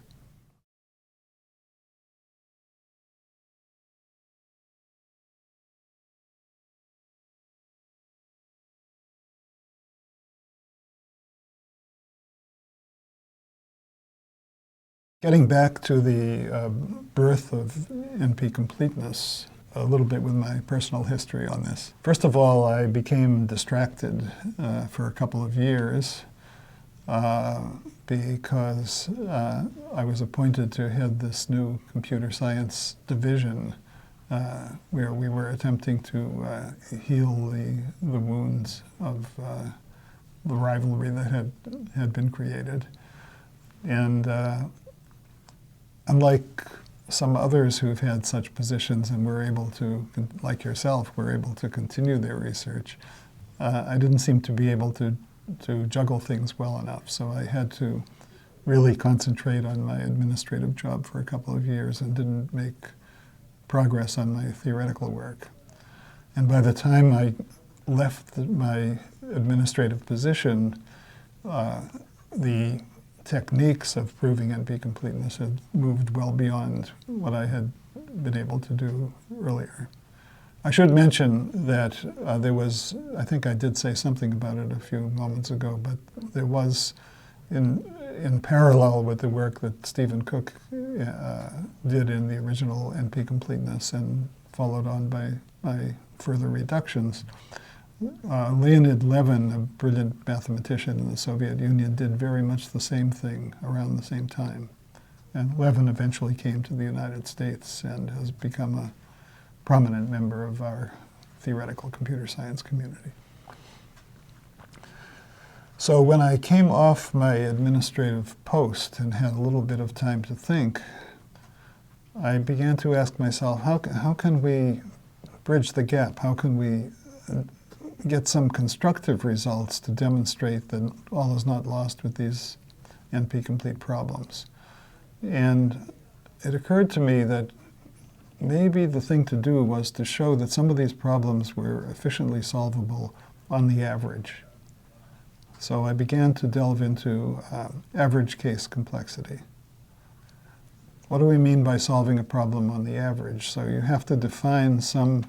Getting back to the birth of NP-completeness, a little bit with my personal history on this. First of all, I became distracted for a couple of years because I was appointed to head this new computer science division where we were attempting to heal the wounds of the rivalry that had been created. And unlike some others who've had such positions and were able to, like yourself, were able to continue their research, I didn't seem to be able to juggle things well enough. So I had to really concentrate on my administrative job for a couple of years and didn't make progress on my theoretical work. And by the time I left my administrative position, the techniques of proving NP-completeness had moved well beyond what I had been able to do earlier. I should mention that there was, I think I did say something about it a few moments ago, but there was, in parallel with the work that Stephen Cook did in the original NP-completeness and followed on by further reductions, Leonid Levin, a brilliant mathematician in the Soviet Union, did very much the same thing around the same time. And Levin eventually came to the United States and has become a prominent member of our theoretical computer science community. So when I came off my administrative post and had a little bit of time to think, I began to ask myself, how can we bridge the gap? How can we get some constructive results to demonstrate that all is not lost with these NP-complete problems? And it occurred to me that maybe the thing to do was to show that some of these problems were efficiently solvable on the average. So I began to delve into average case complexity. What do we mean by solving a problem on the average? So you have to define some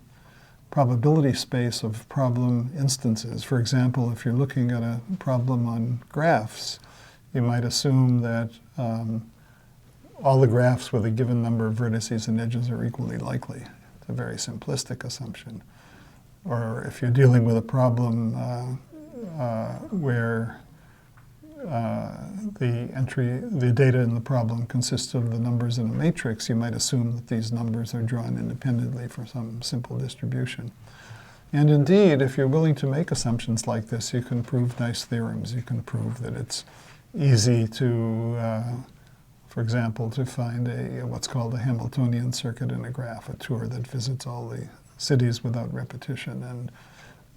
probability space of problem instances. For example, if you're looking at a problem on graphs, you might assume that all the graphs with a given number of vertices and edges are equally likely. It's a very simplistic assumption. Or if you're dealing with a problem where the data in the problem consists of the numbers in a matrix, you might assume that these numbers are drawn independently for some simple distribution. And indeed, if you're willing to make assumptions like this, you can prove nice theorems. You can prove that it's easy to, for example, to find what's called a Hamiltonian circuit in a graph, a tour that visits all the cities without repetition. And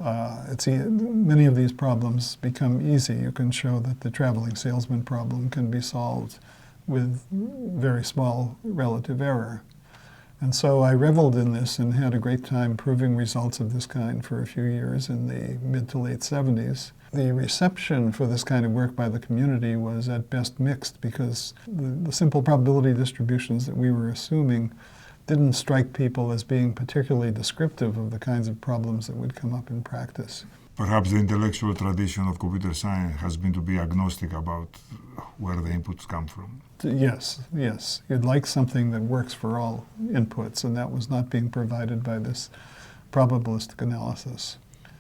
many of these problems become easy. You can show that the traveling salesman problem can be solved with very small relative error. And so I reveled in this and had a great time proving results of this kind for a few years in the mid to late 70s. The reception for this kind of work by the community was at best mixed, because the simple probability distributions that we were assuming didn't strike people as being particularly descriptive of the kinds of problems that would come up in practice. Perhaps the intellectual tradition of computer science has been to be agnostic about where the inputs come from. Yes. You'd like something that works for all inputs, and that was not being provided by this probabilistic analysis.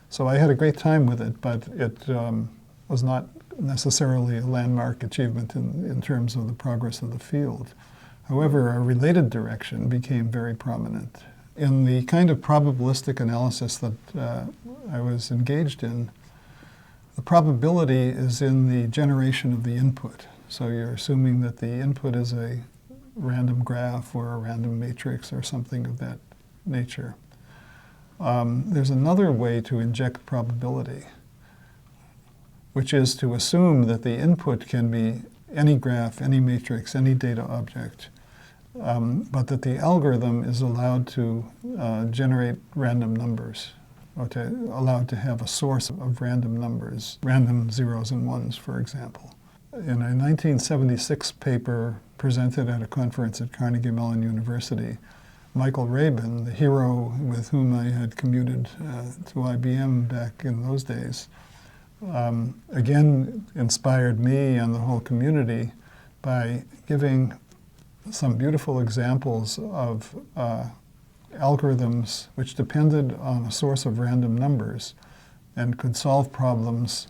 So I had a great time with it, but it was not necessarily a landmark achievement in terms of the progress of the field. However, a related direction became very prominent. In the kind of probabilistic analysis that I was engaged in, the probability is in the generation of the input. So you're assuming that the input is a random graph or a random matrix or something of that nature. There's another way to inject probability, which is to assume that the input can be any graph, any matrix, any data object, but that the algorithm is allowed to generate random numbers, or allowed to have a source of random numbers, random zeros and ones, for example. In a 1976 paper presented at a conference at Carnegie Mellon University, Michael Rabin, the hero with whom I had commuted to IBM back in those days, again inspired me and the whole community by giving some beautiful examples of algorithms which depended on a source of random numbers and could solve problems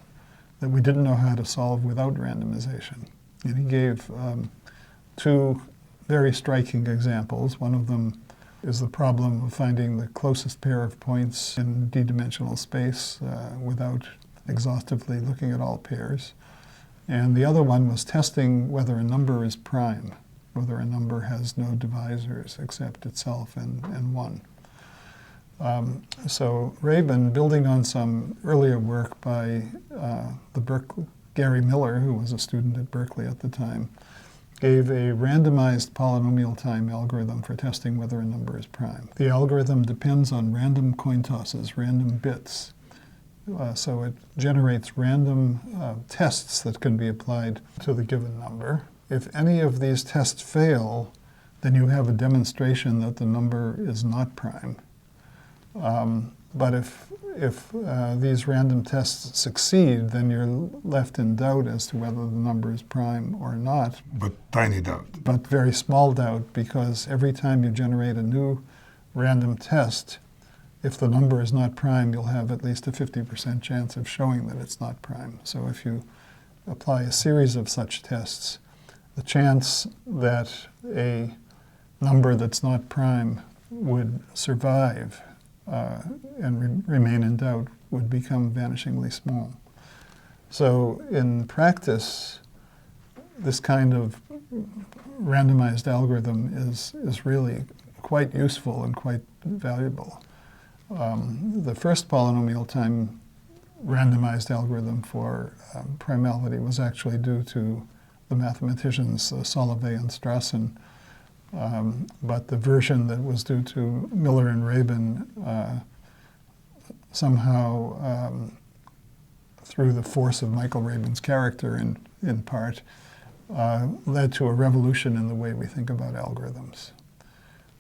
that we didn't know how to solve without randomization. And he gave two very striking examples. One of them is the problem of finding the closest pair of points in d-dimensional space without exhaustively looking at all pairs. And the other one was testing whether a number is prime, whether a number has no divisors except itself and 1. So Rabin, building on some earlier work by Gary Miller, who was a student at Berkeley at the time, gave a randomized polynomial time algorithm for testing whether a number is prime. The algorithm depends on random coin tosses, random bits. So it generates random tests that can be applied to the given number. If any of these tests fail, then you have a demonstration that the number is not prime. But if these random tests succeed, then you're left in doubt as to whether the number is prime or not. But tiny doubt. But very small doubt, because every time you generate a new random test, if the number is not prime, you'll have at least a 50% chance of showing that it's not prime. So if you apply a series of such tests, the chance that a number that's not prime would survive and remain in doubt would become vanishingly small. So in practice, this kind of randomized algorithm is really quite useful and quite valuable. The first polynomial time randomized algorithm for primality was actually due to the mathematicians Solovay and Strassen, but the version that was due to Miller and Rabin somehow, through the force of Michael Rabin's character in part, led to a revolution in the way we think about algorithms.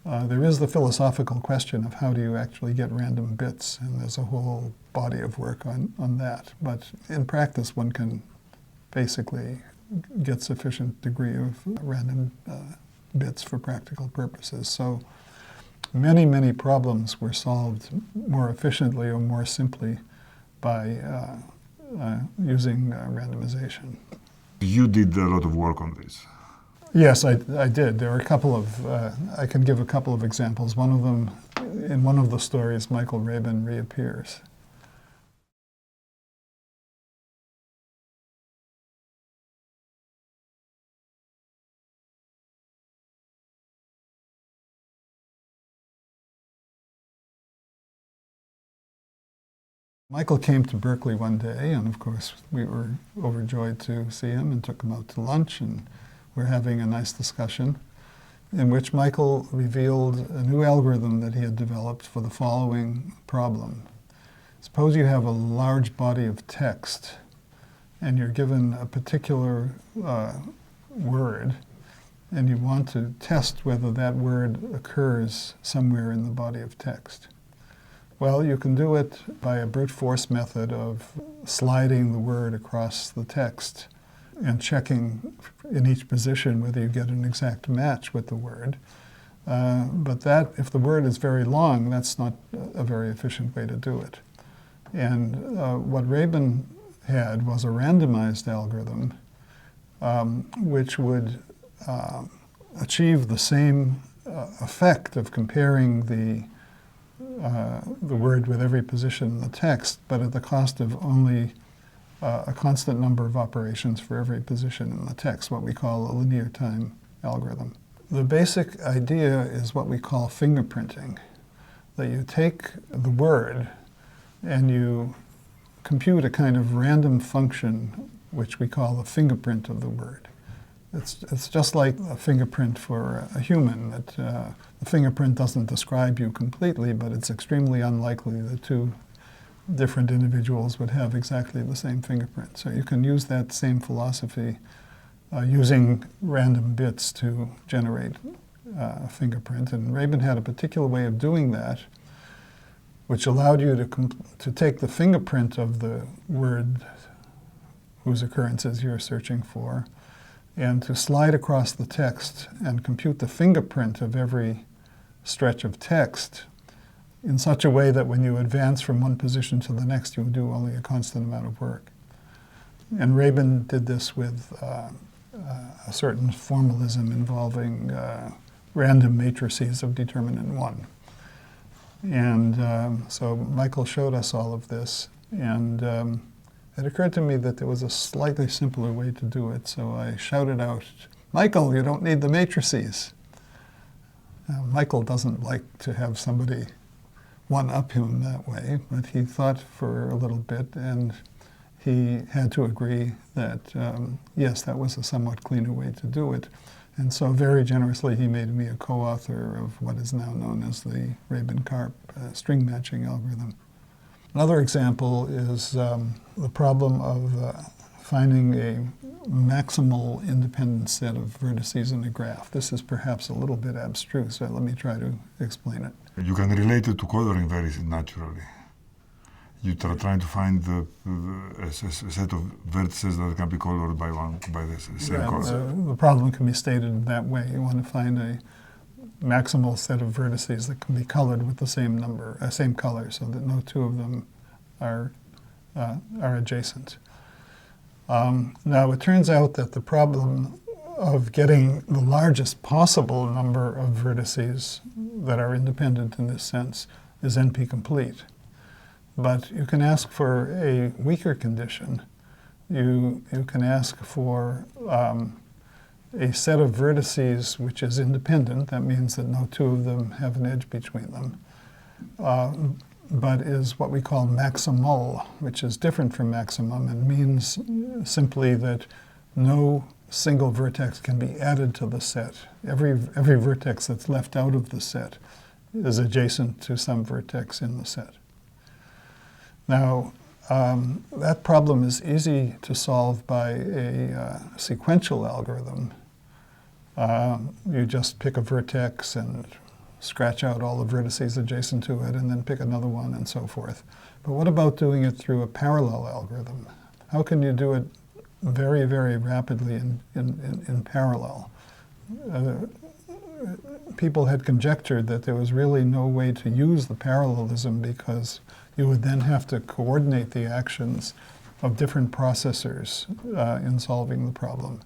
There is the philosophical question of how do you actually get random bits, and there's a whole body of work on that. But in practice, one can basically get sufficient degree of random bits for practical purposes. So many, many problems were solved more efficiently or more simply by using randomization. You did a lot of work on this. Yes, I did. There are a couple of, I can give a couple of examples. One of them, in one of the stories, Michael Rabin reappears. Michael came to Berkeley one day, and of course we were overjoyed to see him and took him out to lunch, and we're having a nice discussion in which Michael revealed a new algorithm that he had developed for the following problem. Suppose you have a large body of text and you're given a particular word, and you want to test whether that word occurs somewhere in the body of text. Well, you can do it by a brute force method of sliding the word across the text and checking in each position whether you get an exact match with the word. But that, if the word is very long, that's not a very efficient way to do it. And what Rabin had was a randomized algorithm which would achieve the same effect of comparing the word with every position in the text, but at the cost of only a constant number of operations for every position in the text, what we call a linear time algorithm. The basic idea is what we call fingerprinting, that you take the word and you compute a kind of random function which we call the fingerprint of the word. It's just like a fingerprint for a human, that the fingerprint doesn't describe you completely, but it's extremely unlikely that two different individuals would have exactly the same fingerprint. So you can use that same philosophy using random bits to generate a fingerprint. And Rabin had a particular way of doing that, which allowed you to take the fingerprint of the word whose occurrences you're searching for, and to slide across the text and compute the fingerprint of every stretch of text in such a way that when you advance from one position to the next, you do only a constant amount of work. And Rabin did this with a certain formalism involving random matrices of determinant 1. And so Michael showed us all of this, and it occurred to me that there was a slightly simpler way to do it, so I shouted out, "Michael, you don't need the matrices." Michael doesn't like to have somebody one-up him that way, but he thought for a little bit, and he had to agree that, yes, that was a somewhat cleaner way to do it. And so very generously he made me a co-author of what is now known as the Rabin-Karp string matching algorithm. Another example is the problem of finding a maximal independent set of vertices in a graph. This is perhaps a little bit abstruse, so let me try to explain it. You can relate it to coloring very naturally. You are trying to find a set of vertices that can be colored by the same color. The problem can be stated in that way. You want to find a maximal set of vertices that can be colored with the same color, so that no two of them are adjacent. Now, it turns out that the problem of getting the largest possible number of vertices that are independent in this sense is NP-complete. But you can ask for a weaker condition you can ask for a set of vertices which is independent. That means that no two of them have an edge between them, but is what we call maximal, which is different from maximum and means simply that no single vertex can be added to the set. Every vertex that's left out of the set is adjacent to some vertex in the set. Now, that problem is easy to solve by a sequential algorithm. You just pick a vertex and scratch out all the vertices adjacent to it and then pick another one and so forth. But what about doing it through a parallel algorithm? How can you do it very, very rapidly in parallel? People had conjectured that there was really no way to use the parallelism because you would then have to coordinate the actions of different processors in solving the problem.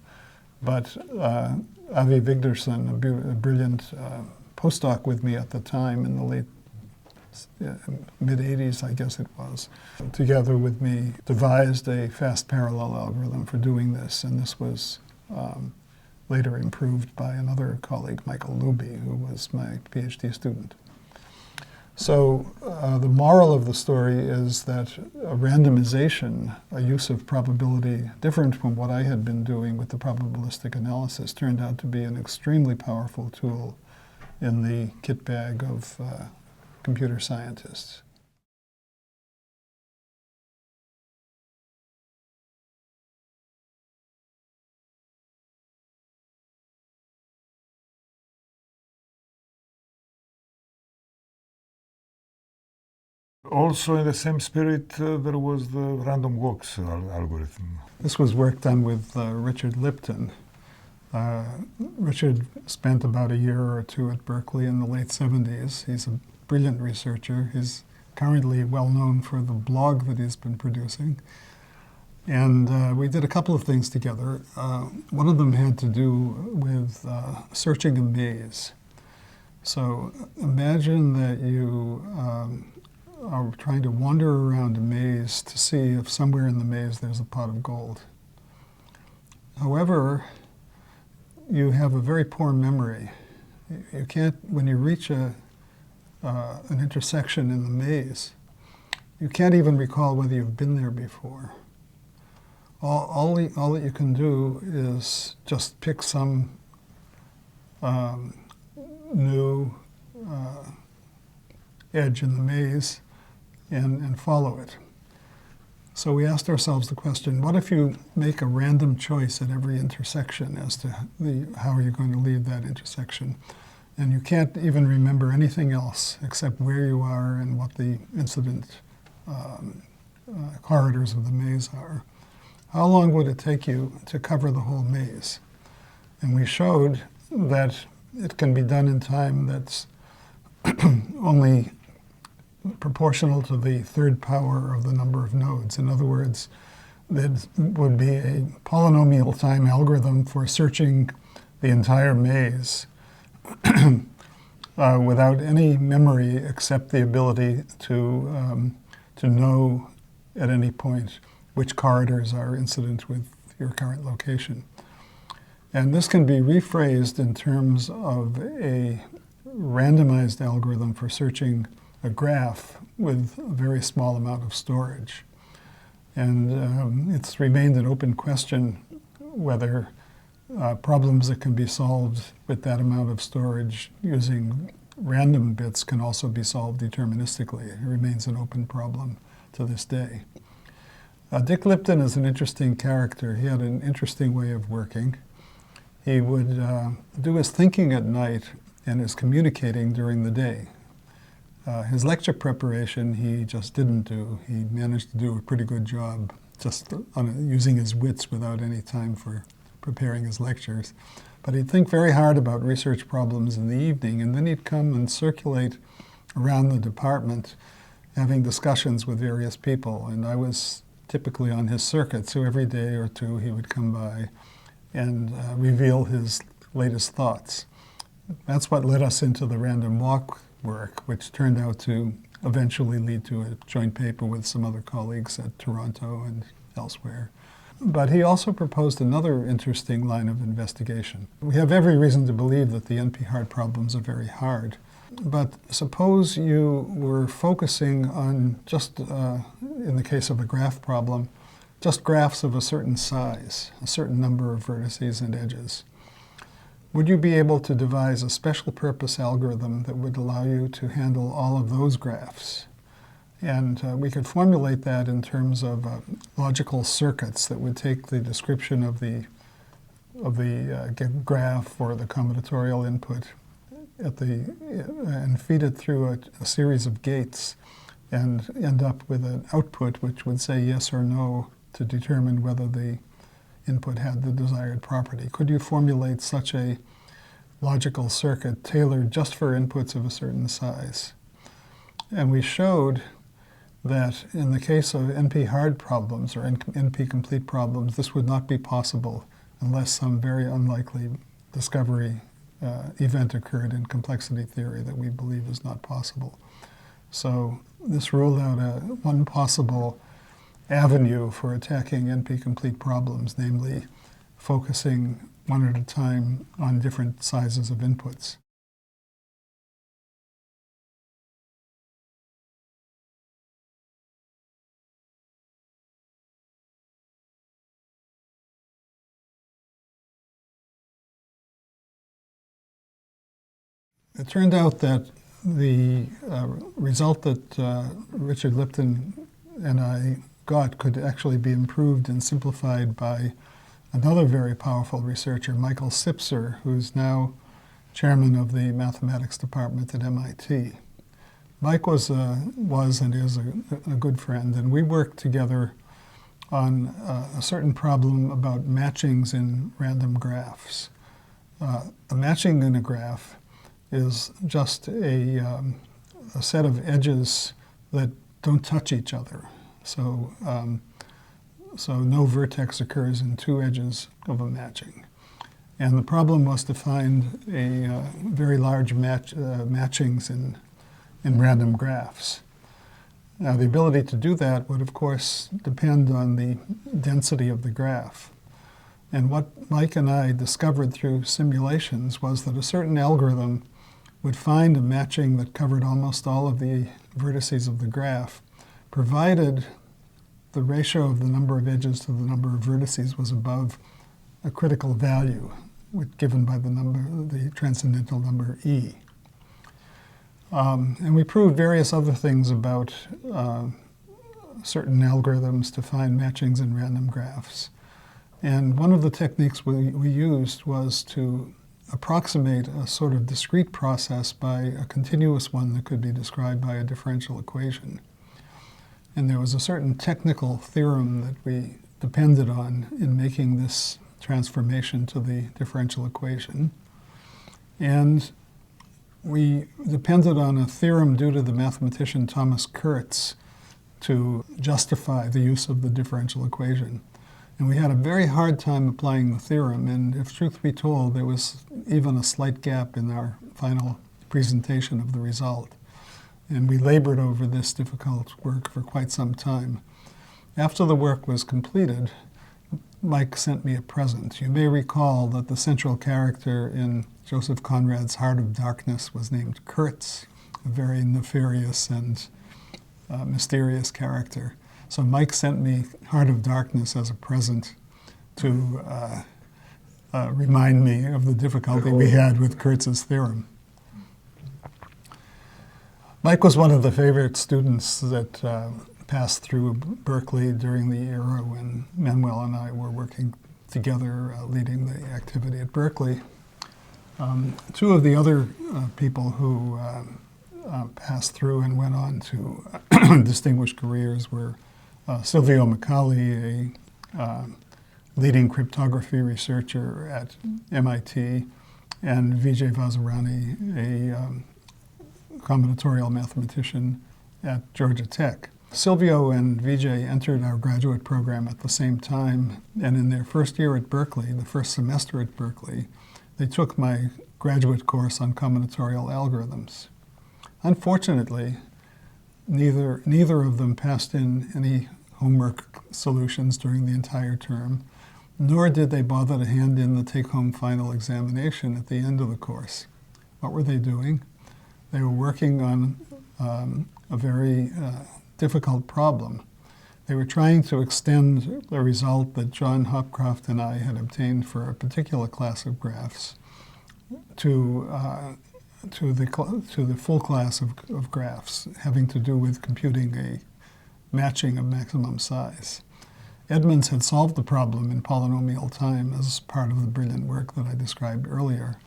But Avi Vigdorson, a brilliant postdoc with me at the time in the late mid-'80s, I guess it was, together with me devised a fast parallel algorithm for doing this, and this was later improved by another colleague, Michael Luby, who was my PhD student. So the moral of the story is that a randomization, a use of probability different from what I had been doing with the probabilistic analysis, turned out to be an extremely powerful tool in the kit bag of computer scientists. Also, in the same spirit, there was the random walks algorithm. This was work done with Richard Lipton. Richard spent about a year or two at Berkeley in the late 70s. He's a brilliant researcher. He's currently well known for the blog that he's been producing. And we did a couple of things together. One of them had to do with searching a maze. So imagine that you are trying to wander around a maze to see if somewhere in the maze there's a pot of gold. However, you have a very poor memory. You can't, when you reach an intersection in the maze, you can't even recall whether you've been there before. All that you can do is just pick some new edge in the maze and follow it. So we asked ourselves the question, what if you make a random choice at every intersection as to how are you going to leave that intersection? And you can't even remember anything else except where you are and what the incident corridors of the maze are. How long would it take you to cover the whole maze? And we showed that it can be done in time that's only proportional to the third power of the number of nodes. In other words, that would be a polynomial time algorithm for searching the entire maze without any memory except the ability to know at any point which corridors are incident with your current location. And this can be rephrased in terms of a randomized algorithm for searching a graph with a very small amount of storage. And it's remained an open question whether problems that can be solved with that amount of storage using random bits can also be solved deterministically. It remains an open problem to this day. Dick Lipton is an interesting character. He had an interesting way of working. He would do his thinking at night and his communicating during the day. His lecture preparation he just didn't do. He managed to do a pretty good job just using his wits without any time for preparing his lectures. But he'd think very hard about research problems in the evening, and then he'd come and circulate around the department having discussions with various people. And I was typically on his circuit, so every day or two he would come by and reveal his latest thoughts. That's what led us into the random walk work, which turned out to eventually lead to a joint paper with some other colleagues at Toronto and elsewhere. But he also proposed another interesting line of investigation. We have every reason to believe that the NP-hard problems are very hard. But suppose you were focusing on just, in the case of a graph problem, just graphs of a certain size, a certain number of vertices and edges. Would you be able to devise a special purpose algorithm that would allow you to handle all of those graphs? And we could formulate that in terms of logical circuits that would take the description of the graph or the combinatorial input and feed it through a series of gates and end up with an output which would say yes or no to determine whether the input had the desired property. Could you formulate such a logical circuit tailored just for inputs of a certain size? And we showed that in the case of NP-hard problems or NP-complete problems, this would not be possible unless some very unlikely discovery event occurred in complexity theory that we believe is not possible. So this ruled out one possible avenue for attacking NP-complete problems, namely focusing one at a time on different sizes of inputs. It turned out that the result that Richard Lipton and I got could actually be improved and simplified by another very powerful researcher, Michael Sipser, who's now chairman of the mathematics department at MIT. Mike was and is a good friend, and we worked together on a certain problem about matchings in random graphs. A matching in a graph is just a set of edges that don't touch each other. So no vertex occurs in two edges of a matching. And the problem was to find a very large matchings in random graphs. Now, the ability to do that would, of course, depend on the density of the graph. And what Mike and I discovered through simulations was that a certain algorithm would find a matching that covered almost all of the vertices of the graph, provided the ratio of the number of edges to the number of vertices was above a critical value given by the transcendental number E. And we proved various other things about certain algorithms to find matchings in random graphs. And one of the techniques we used was to approximate a sort of discrete process by a continuous one that could be described by a differential equation. And there was a certain technical theorem that we depended on in making this transformation to the differential equation. And we depended on a theorem due to the mathematician Thomas Kurtz to justify the use of the differential equation. And we had a very hard time applying the theorem, and if truth be told, there was even a slight gap in our final presentation of the result. And we labored over this difficult work for quite some time. After the work was completed, Mike sent me a present. You may recall that the central character in Joseph Conrad's Heart of Darkness was named Kurtz, a very nefarious and mysterious character. So Mike sent me Heart of Darkness as a present to remind me of the difficulty we had with Kurtz's theorem. Mike was one of the favorite students that passed through Berkeley during the era when Manuel and I were working together leading the activity at Berkeley. Two of the other people who passed through and went on to distinguished careers were Silvio Micali, a leading cryptography researcher at MIT, and Vijay Vazirani, a combinatorial mathematician at Georgia Tech. Silvio and Vijay entered our graduate program at the same time, and in their first year at Berkeley, the first semester at Berkeley, they took my graduate course on combinatorial algorithms. Unfortunately, neither of them passed in any homework solutions during the entire term, nor did they bother to hand in the take-home final examination at the end of the course. What were they doing? They were working on a very difficult problem. They were trying to extend the result that John Hopcroft and I had obtained for a particular class of graphs to the full class of graphs having to do with computing a matching of maximum size. Edmonds had solved the problem in polynomial time as part of the brilliant work that I described earlier,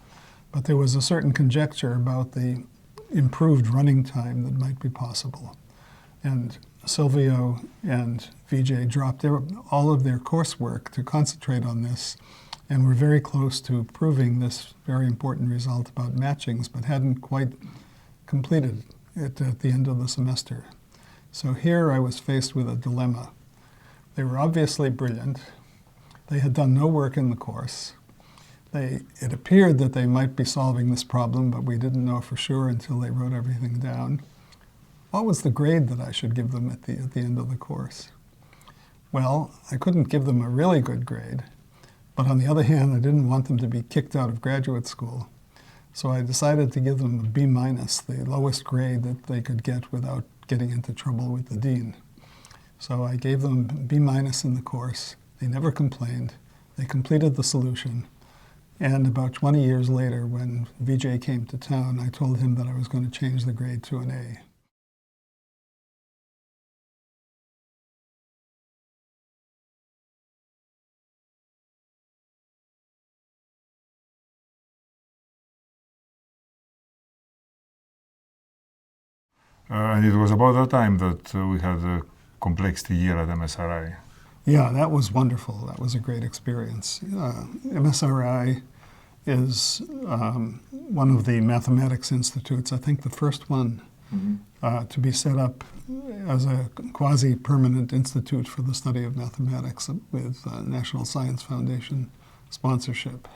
but there was a certain conjecture about the improved running time that might be possible. And Silvio and Vijay dropped all of their coursework to concentrate on this, and were very close to proving this very important result about matchings, but hadn't quite completed it at the end of the semester. So here I was faced with a dilemma. They were obviously brilliant. They had done no work in the course. It appeared that they might be solving this problem, but we didn't know for sure until they wrote everything down. What was the grade that I should give them at the end of the course? Well, I couldn't give them a really good grade, but on the other hand, I didn't want them to be kicked out of graduate school. So I decided to give them a B-, the lowest grade that they could get without getting into trouble with the dean. So I gave them B- in the course. They never complained. They completed the solution. And about 20 years later, when Vijay came to town, I told him that I was going to change the grade to an A. And it was about that time that we had a complexity year at MSRI. Yeah, that was wonderful. That was a great experience. MSRI is one of the mathematics institutes, I think the first one to be set up as a quasi-permanent institute for the study of mathematics with National Science Foundation sponsorship.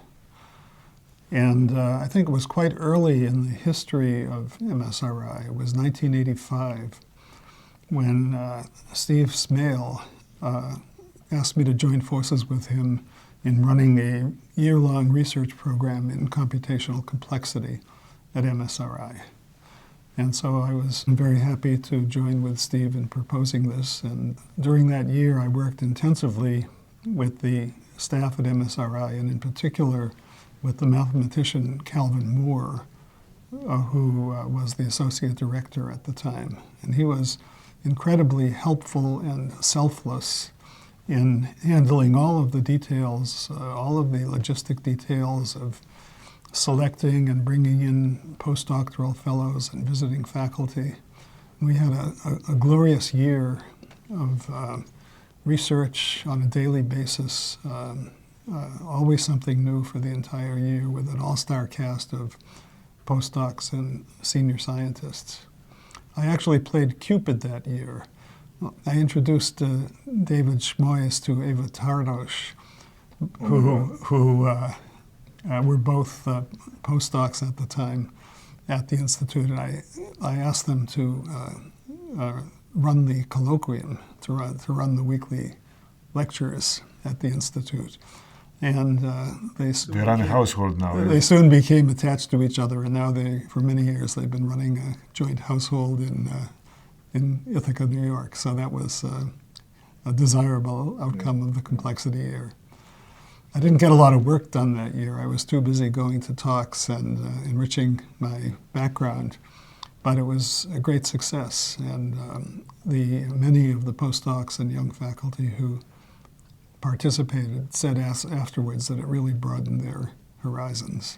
And I think it was quite early in the history of MSRI. It was 1985 when Steve Smale asked me to join forces with him in running a year-long research program in computational complexity at MSRI. And so I was very happy to join with Steve in proposing this. And during that year, I worked intensively with the staff at MSRI, and in particular with the mathematician Calvin Moore, who was the associate director at the time. And he was incredibly helpful and selfless in handling all of the details, all of the logistic details of selecting and bringing in postdoctoral fellows and visiting faculty. We had a glorious year of research on a daily basis, always something new for the entire year, with an all-star cast of postdocs and senior scientists. I actually played Cupid that year. I introduced David Schmoyes to Eva Tardos, who were both postdocs at the time at the Institute, and I asked them to run the colloquium, to run the weekly lectures at the Institute. And they run a household now. They soon became attached to each other, and now for many years, they've been running a joint household in Ithaca, New York. So that was a desirable outcome of the complexity year. I didn't get a lot of work done that year. I was too busy going to talks and enriching my background, but it was a great success. And many of the postdocs and young faculty who participated said afterwards that it really broadened their horizons.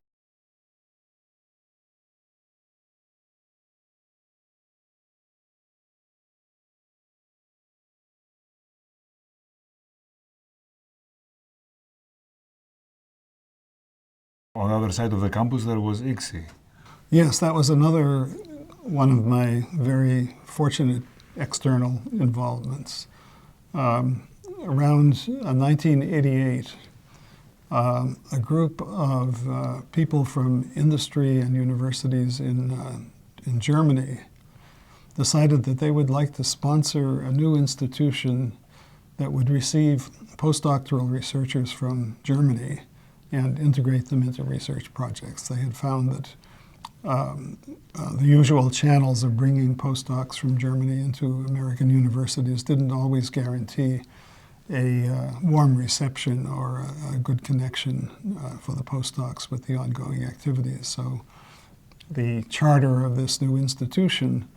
On the other side of the campus, there was ICSI. Yes, that was another one of my very fortunate external involvements. Around 1988, a group of people from industry and universities in Germany decided that they would like to sponsor a new institution that would receive postdoctoral researchers from Germany and integrate them into research projects. They had found that the usual channels of bringing postdocs from Germany into American universities didn't always guarantee a warm reception or a good connection for the postdocs with the ongoing activities. So the charter of this new institution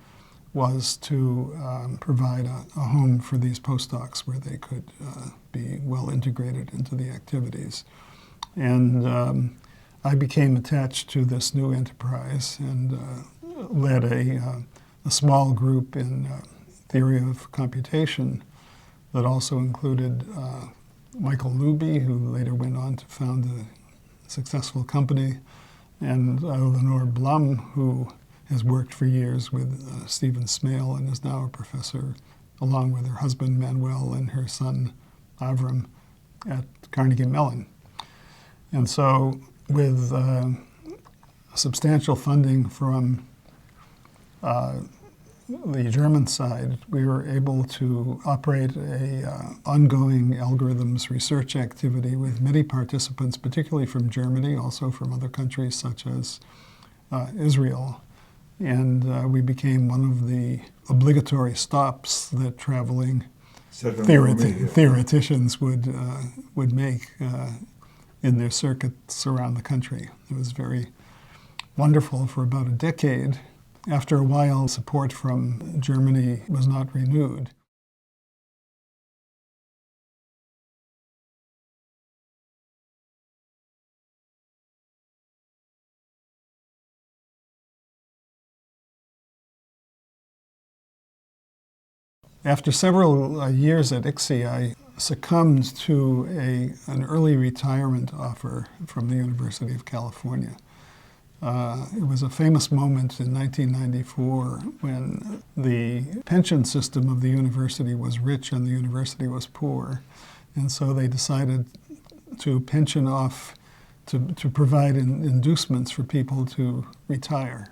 was to provide a home for these postdocs where they could be well integrated into the activities. And I became attached to this new enterprise and led a small group in theory of computation that also included Michael Luby, who later went on to found a successful company, and Lenore Blum, who has worked for years with Stephen Smale and is now a professor, along with her husband Manuel and her son Avram at Carnegie Mellon. And so with substantial funding from the German side, we were able to operate a ongoing algorithms research activity with many participants, particularly from Germany, also from other countries such as Israel. And we became one of the obligatory stops that traveling theoreticians would make in their circuits around the country. It was very wonderful for about a decade. After a while, support from Germany was not renewed. After several years at ICSE, I succumbed to an early retirement offer from the University of California. It was a famous moment in 1994 when the pension system of the university was rich and the university was poor. And so they decided to pension off, to provide inducements for people to retire.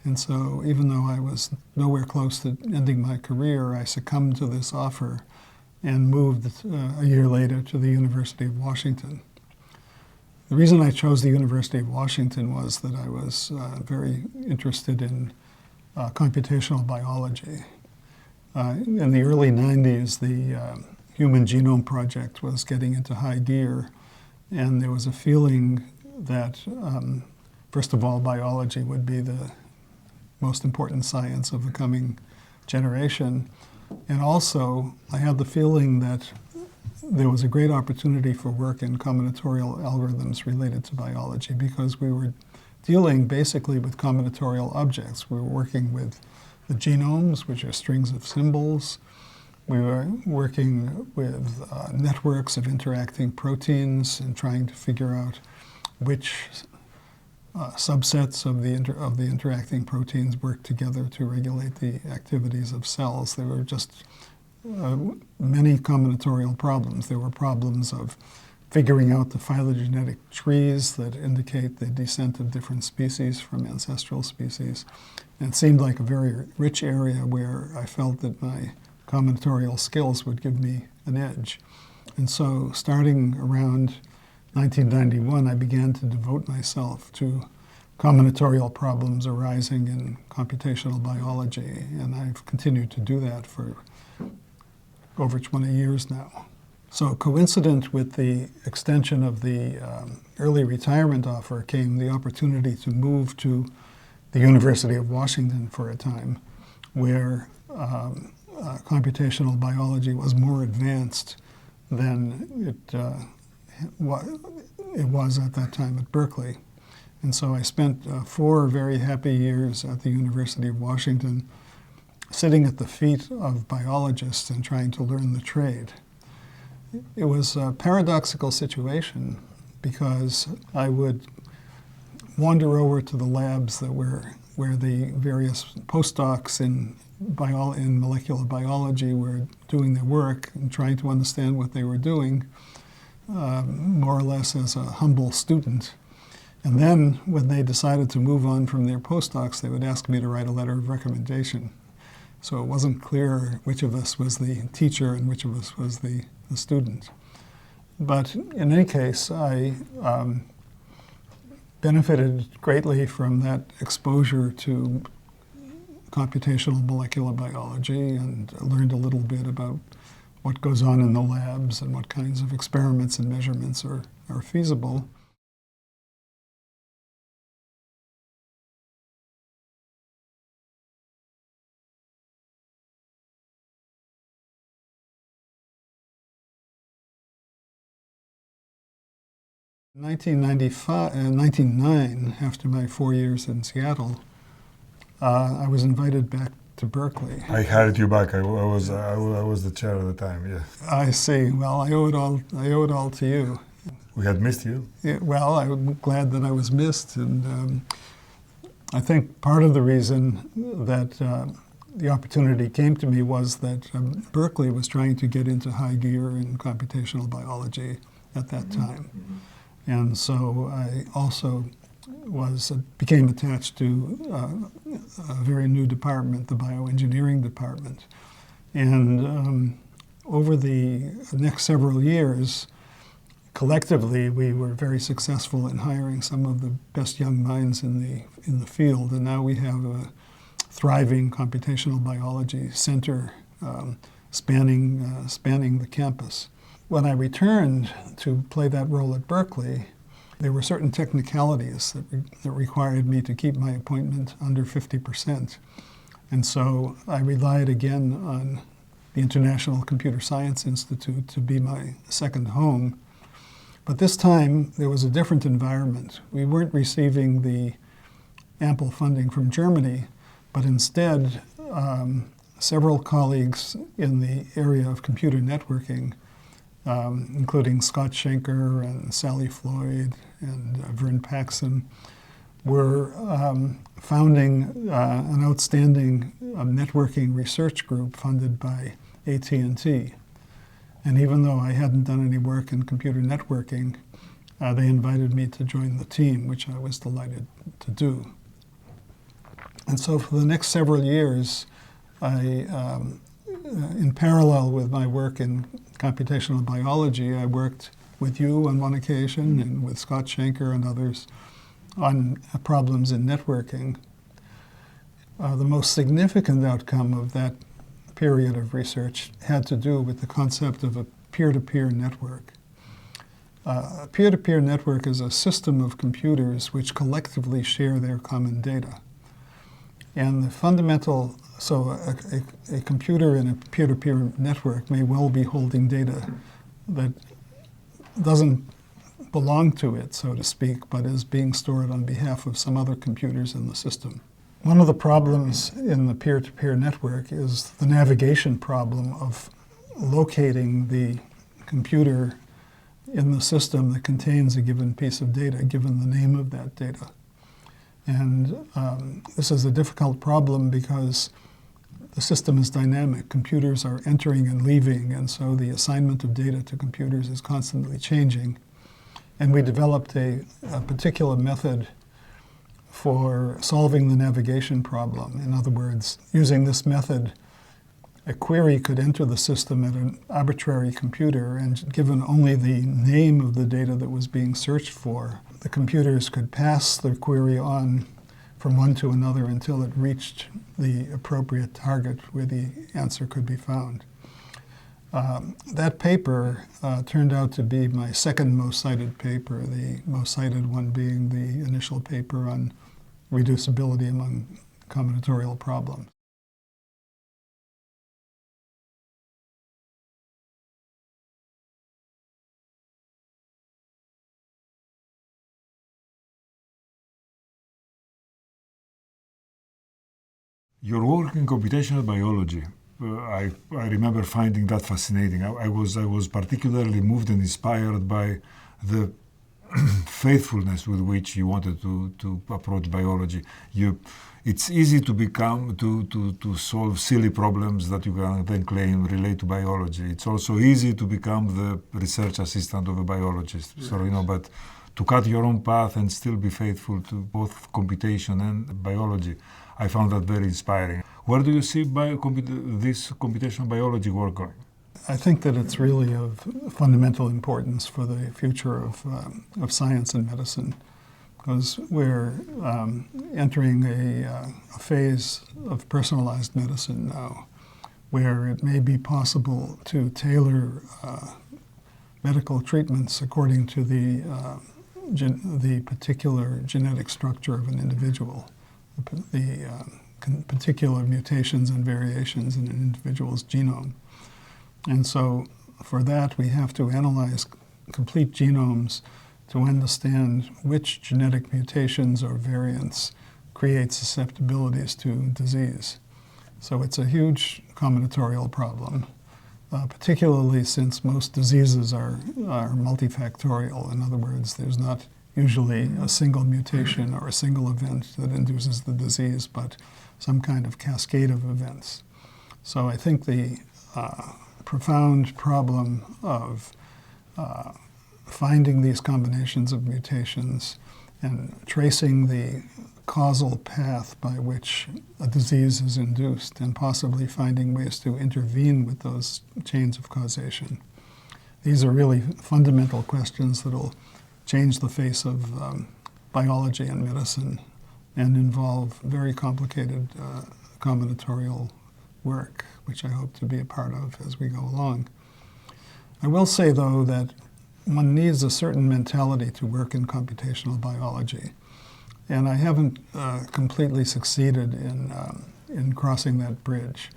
And so even though I was nowhere close to ending my career, I succumbed to this offer and moved a year later to the University of Washington. The reason I chose the University of Washington was that I was very interested in computational biology. In the early 90s, the Human Genome Project was getting into high gear, and there was a feeling that, first of all, biology would be the most important science of the coming generation. And also, I had the feeling that there was a great opportunity for work in combinatorial algorithms related to biology because we were dealing basically with combinatorial objects. We were working with the genomes, which are strings of symbols. We were working with networks of interacting proteins and trying to figure out which subsets of the interacting proteins work together to regulate the activities of cells. There were just many combinatorial problems. There were problems of figuring out the phylogenetic trees that indicate the descent of different species from ancestral species. And it seemed like a very rich area where I felt that my combinatorial skills would give me an edge. And so starting around 1991, I began to devote myself to combinatorial problems arising in computational biology, and I've continued to do that for over 20 years now. So coincident with the extension of the early retirement offer came the opportunity to move to the University of Washington for a time, where computational biology was more advanced than it was at that time at Berkeley. And so I spent 4 very happy years at the University of Washington sitting at the feet of biologists and trying to learn the trade. It was a paradoxical situation because I would wander over to the labs that were where the various postdocs in molecular biology were doing their work and trying to understand what they were doing, more or less as a humble student. And then when they decided to move on from their postdocs, they would ask me to write a letter of recommendation. So it wasn't clear which of us was the teacher and which of us was the student. But in any case, I benefited greatly from that exposure to computational molecular biology and learned a little bit about what goes on in the labs and what kinds of experiments and measurements are feasible. In 1999, after my 4 years in Seattle, I was invited back to Berkeley. I hired you back. I was the chair at the time. Yeah. I see. Well, I owe it all to you. We had missed you. Yeah, well, I'm glad that I was missed, and I think part of the reason that the opportunity came to me was that Berkeley was trying to get into high gear in computational biology at that time. And so I also became attached to a very new department, the bioengineering department. And over the next several years, collectively, we were very successful in hiring some of the best young minds in the field. And now we have a thriving computational biology center spanning the campus. When I returned to play that role at Berkeley, there were certain technicalities that required me to keep my appointment under 50%. And so I relied again on the International Computer Science Institute to be my second home. But this time, there was a different environment. We weren't receiving the ample funding from Germany, but instead, several colleagues in the area of computer networking, including Scott Schenker and Sally Floyd and Vern Paxson, were founding an outstanding networking research group funded by AT&T. And even though I hadn't done any work in computer networking, they invited me to join the team, which I was delighted to do. And so for the next several years, in parallel with my work in computational biology, I worked with you on one occasion and with Scott Schenker and others on problems in networking. The most significant outcome of that period of research had to do with the concept of a peer-to-peer network. A peer-to-peer network is a system of computers which collectively share their common data. And the fundamental, so a computer in a peer-to-peer network may well be holding data that doesn't belong to it, so to speak, but is being stored on behalf of some other computers in the system. One of the problems in the peer-to-peer network is the navigation problem of locating the computer in the system that contains a given piece of data, given the name of that data. And this is a difficult problem because the system is dynamic. Computers are entering and leaving, and so the assignment of data to computers is constantly changing. And we developed a particular method for solving the navigation problem. In other words, using this method, a query could enter the system at an arbitrary computer, and given only the name of the data that was being searched for, the computers could pass the query on from one to another until it reached the appropriate target where the answer could be found. That paper turned out to be my second most cited paper, the most cited one being the initial paper on reducibility among combinatorial problems. Your work in computational biology, I remember finding that fascinating. I was particularly moved and inspired by the faithfulness with which you wanted to approach biology. It's easy to solve silly problems that you can then claim relate to biology. It's also easy to become the research assistant of a biologist. Yes. So, but to cut your own path and still be faithful to both computation and biology, I found that very inspiring. Where do you see this computational biology work going? I think that it's really of fundamental importance for the future of science and medicine, because we're entering a phase of personalized medicine now, where it may be possible to tailor medical treatments according to the particular genetic structure of an individual, the particular mutations and variations in an individual's genome. And so for that, we have to analyze complete genomes to understand which genetic mutations or variants create susceptibilities to disease. So it's a huge combinatorial problem, particularly since most diseases are multifactorial. In other words, there's not usually a single mutation or a single event that induces the disease, but some kind of cascade of events. So I think the profound problem of finding these combinations of mutations and tracing the causal path by which a disease is induced and possibly finding ways to intervene with those chains of causation. These are really fundamental questions that will change the face of biology and medicine and involve very complicated combinatorial work, which I hope to be a part of as we go along. I will say, though, that one needs a certain mentality to work in computational biology. And I haven't completely succeeded in crossing that bridge.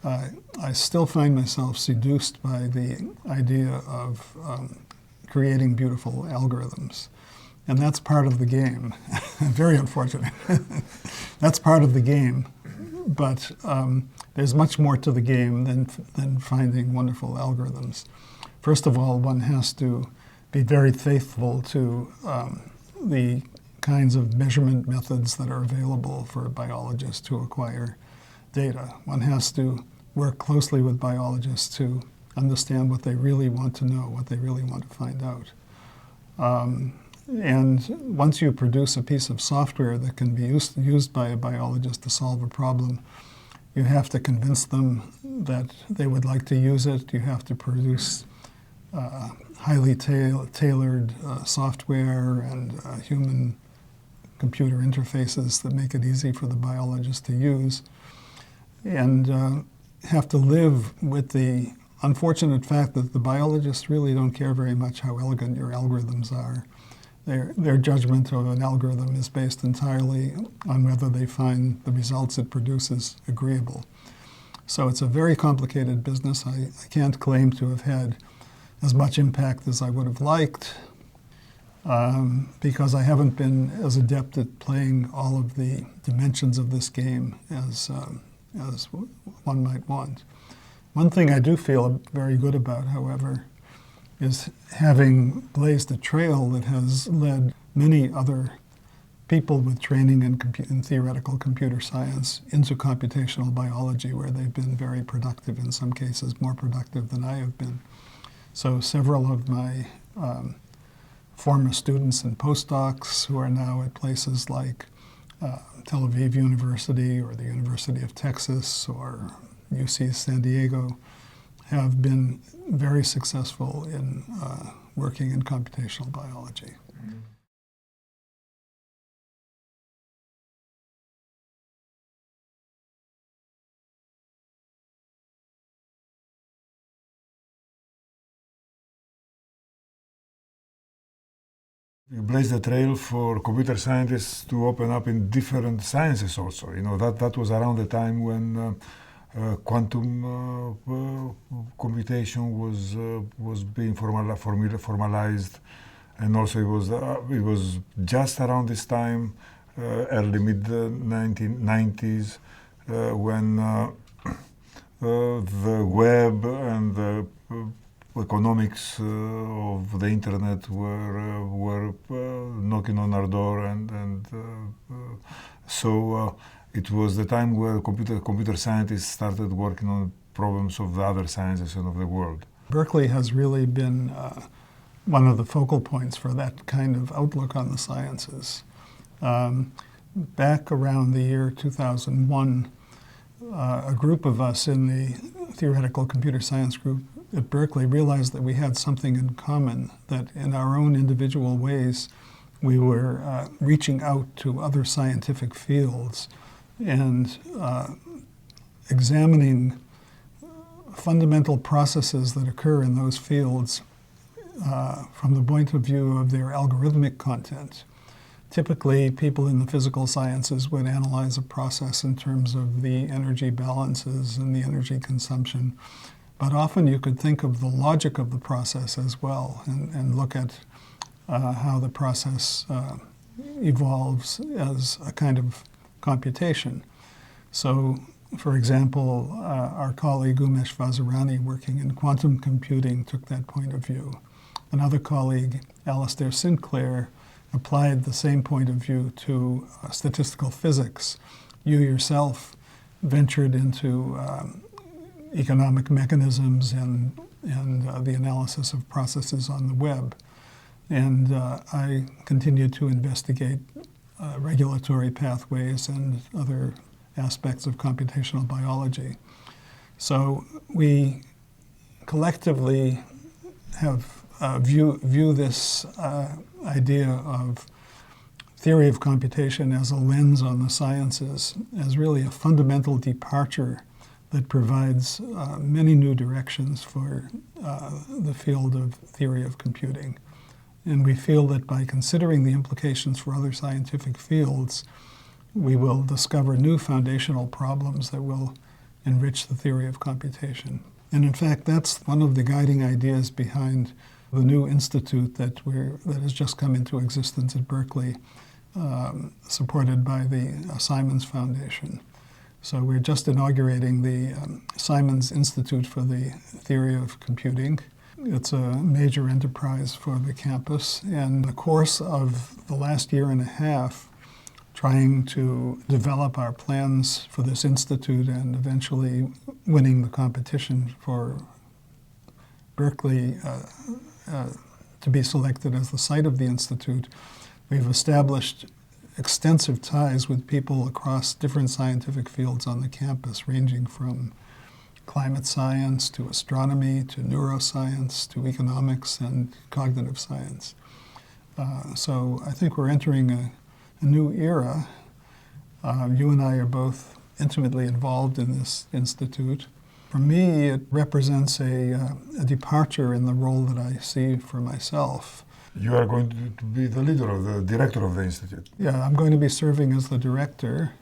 I still find myself seduced by the idea of creating beautiful algorithms. And that's part of the game. Very unfortunate. That's part of the game. But there's much more to the game than finding wonderful algorithms. First of all, one has to be very faithful to the kinds of measurement methods that are available for biologists to acquire data. One has to work closely with biologists to understand what they really want to know, what they really want to find out. And once you produce a piece of software that can be used by a biologist to solve a problem, you have to convince them that they would like to use it. You have to produce highly tailored software and human computer interfaces that make it easy for the biologist to use, and have to live with the unfortunate fact that the biologists really don't care very much how elegant your algorithms are. Their judgment of an algorithm is based entirely on whether they find the results it produces agreeable. So it's a very complicated business. I can't claim to have had as much impact as I would have liked, because I haven't been as adept at playing all of the dimensions of this game as one might want. One thing I do feel very good about, however, is having blazed a trail that has led many other people with training in theoretical computer science into computational biology, where they've been very productive, in some cases more productive than I have been. So several of my former students and postdocs who are now at places like Tel Aviv University or the University of Texas or UC San Diego have been very successful in working in computational biology. You blaze the trail for computer scientists to open up in different sciences also. You know, that was around the time when quantum computation was being formalized, and also it was just around this time, early mid 1990s, when the web and the economics of the internet were knocking on our door, and so it was the time where computer scientists started working on problems of the other sciences and of the world. Berkeley has really been one of the focal points for that kind of outlook on the sciences. Back around the year 2001, a group of us in the theoretical computer science group at Berkeley realized that we had something in common, that in our own individual ways we were reaching out to other scientific fields and examining fundamental processes that occur in those fields from the point of view of their algorithmic content. Typically, people in the physical sciences would analyze a process in terms of the energy balances and the energy consumption. But often you could think of the logic of the process as well and look at how the process evolves as a kind of computation. So, for example, our colleague Umesh Vazirani, working in quantum computing, took that point of view. Another colleague, Alastair Sinclair, applied the same point of view to statistical physics. You yourself ventured into economic mechanisms and the analysis of processes on the web. And I continued to investigate regulatory pathways and other aspects of computational biology. So we collectively have view this idea of theory of computation as a lens on the sciences as really a fundamental departure that provides many new directions for the field of theory of computing. And we feel that by considering the implications for other scientific fields, we will discover new foundational problems that will enrich the theory of computation. And in fact, that's one of the guiding ideas behind the new institute that has just come into existence at Berkeley, supported by the Simons Foundation. So we're just inaugurating the Simons Institute for the Theory of Computing. It's a major enterprise for the campus, and in the course of the last year and a half, trying to develop our plans for this institute and eventually winning the competition for Berkeley to be selected as the site of the institute, we've established extensive ties with people across different scientific fields on the campus, ranging from climate science to astronomy to neuroscience to economics and cognitive science. So I think we're entering a new era. You and I are both intimately involved in this institute. For me, it represents a departure in the role that I see for myself. You are going to be the leader of the director of the institute. Yeah, I'm going to be serving as the director.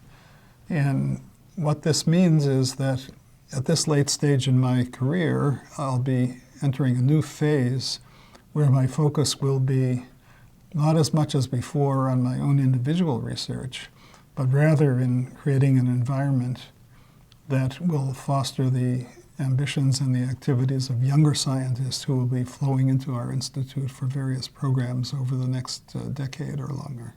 And what this means is that at this late stage in my career, I'll be entering a new phase where my focus will be not as much as before on my own individual research, but rather in creating an environment that will foster the ambitions and the activities of younger scientists who will be flowing into our institute for various programs over the next decade or longer.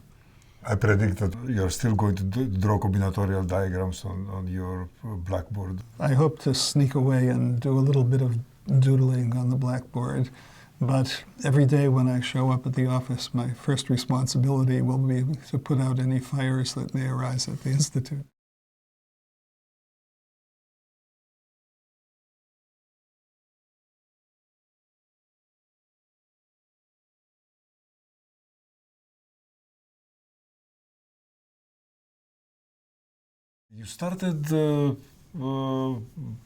I predict that you're still going to draw combinatorial diagrams on your blackboard. I hope to sneak away and do a little bit of doodling on the blackboard, but every day when I show up at the office, my first responsibility will be to put out any fires that may arise at the institute. You started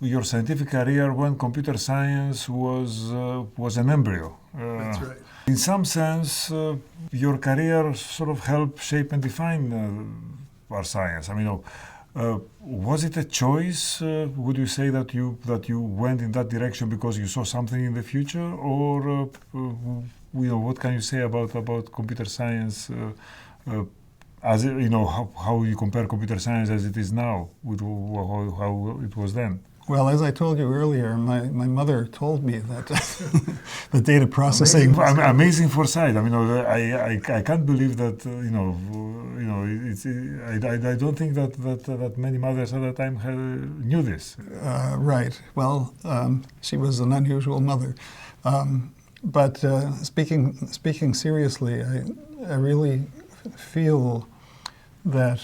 your scientific career when computer science was an embryo. That's right. In some sense, your career sort of helped shape and define our science. I mean, was it a choice? Would you say that you went in that direction because you saw something in the future, or what can you say about computer science? As how you compare computer science as it is now with how it was then? Well, as I told you earlier, my mother told me that the data processing amazing foresight. I mean, I can't believe that. I don't think that many mothers at that time knew this. Right. Well, she was an unusual mother. But speaking seriously, I really feel that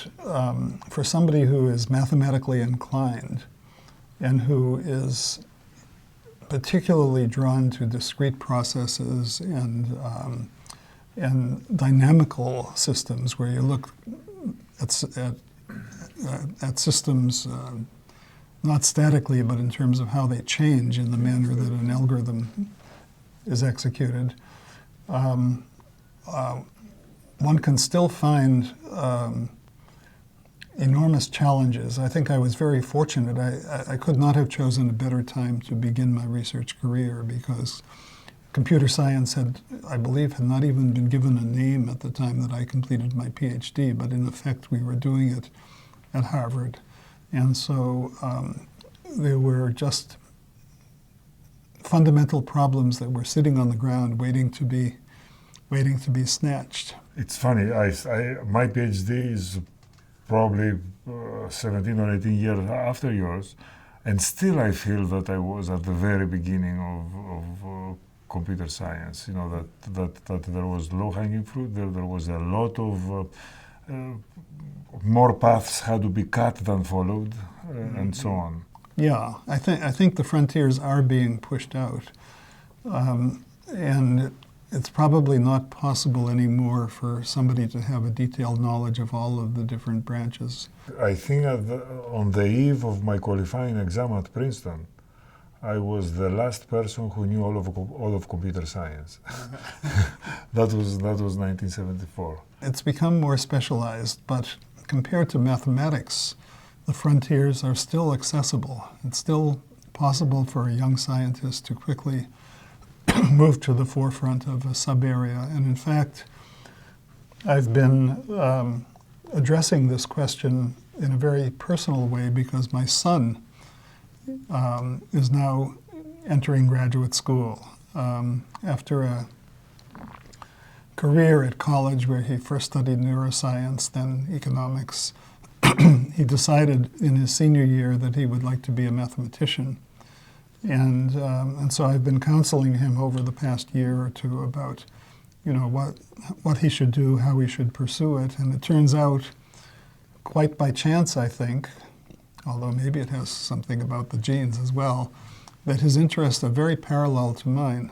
for somebody who is mathematically inclined and who is particularly drawn to discrete processes and dynamical systems, where you look at systems not statically, but in terms of how they change in the manner that an algorithm is executed, one can still find enormous challenges. I think I was very fortunate. I could not have chosen a better time to begin my research career, because computer science had, I believe, had not even been given a name at the time that I completed my PhD, but in effect we were doing it at Harvard. And so there were just fundamental problems that were sitting on the ground waiting to be snatched. It's funny, my PhD is probably 17 or 18 years after yours, and still I feel that I was at the very beginning of computer science. You know, that there was low-hanging fruit, there was a lot of more paths had to be cut than followed, and so on. Yeah, I think the frontiers are being pushed out, and it's probably not possible anymore for somebody to have a detailed knowledge of all of the different branches. I think on the eve of my qualifying exam at Princeton, I was the last person who knew all of computer science. That was 1974. It's become more specialized, but compared to mathematics, the frontiers are still accessible. It's still possible for a young scientist to quickly move to the forefront of a sub-area. And in fact, I've been addressing this question in a very personal way, because my son is now entering graduate school. After a career at college where he first studied neuroscience, then economics, he decided in his senior year that he would like to be a mathematician. And so I've been counseling him over the past year or two about, you know, what he should do, how he should pursue it. And it turns out, quite by chance, I think, although maybe it has something about the genes as well, that his interests are very parallel to mine.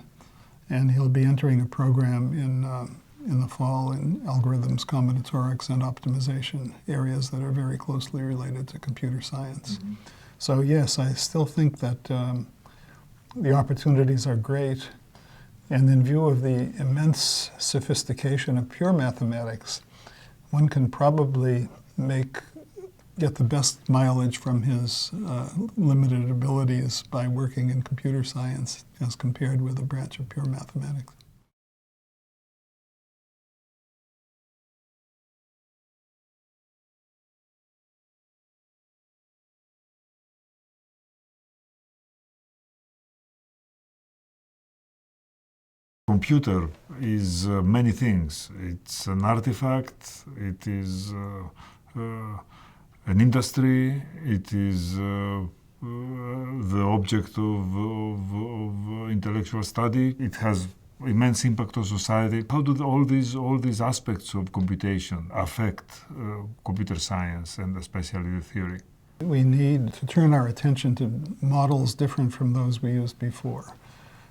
And he'll be entering a program in the fall in algorithms, combinatorics, and optimization, areas that are very closely related to computer science. Mm-hmm. So yes, I still think that the opportunities are great. And in view of the immense sophistication of pure mathematics, one can probably get the best mileage from his limited abilities by working in computer science as compared with a branch of pure mathematics. Computer is many things. It's an artifact, it is an industry, it is the object of intellectual study. It has immense impact on society. How do all these aspects of computation affect computer science, and especially the theory? We need to turn our attention to models different from those we used before.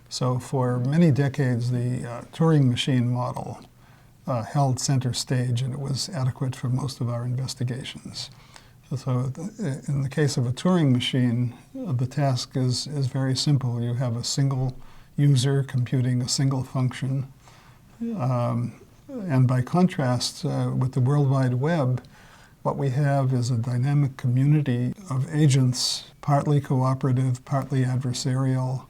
So for many decades, the Turing machine model held center stage, and it was adequate for most of our investigations. So in the case of a Turing machine, the task is very simple. You have a single user computing a single function. And by contrast, with the World Wide Web, what we have is a dynamic community of agents, partly cooperative, partly adversarial,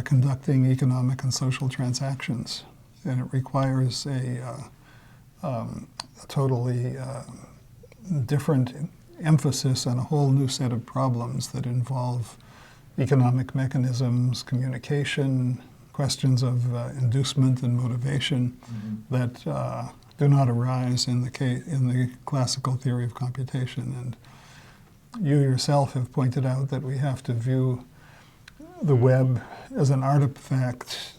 conducting economic and social transactions. And it requires a totally different emphasis on a whole new set of problems that involve economic mechanisms, communication, questions of inducement and motivation that do not arise in the classical theory of computation. And you yourself have pointed out that we have to view the web as an artifact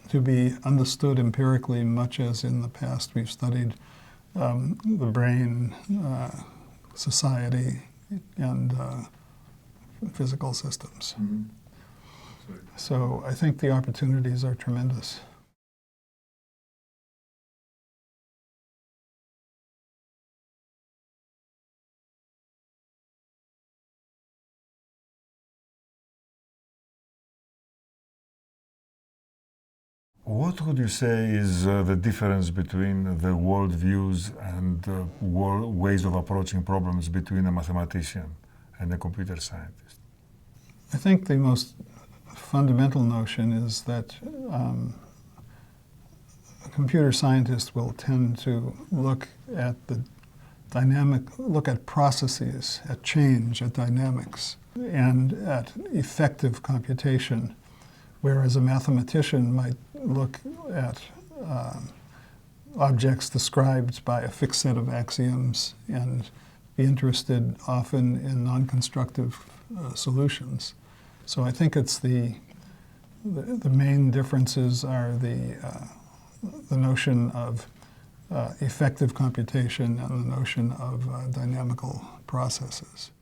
to be understood empirically, much as in the past we've studied the brain, society, and physical systems. So I think the opportunities are tremendous. What would you say is the difference between the worldviews and ways of approaching problems between a mathematician and a computer scientist? I think the most fundamental notion is that a computer scientist will tend to look at processes, at change, at dynamics, and at effective computation, whereas a mathematician might look at objects described by a fixed set of axioms and be interested often in non-constructive solutions. So I think it's the main differences are the notion of effective computation and the notion of dynamical processes.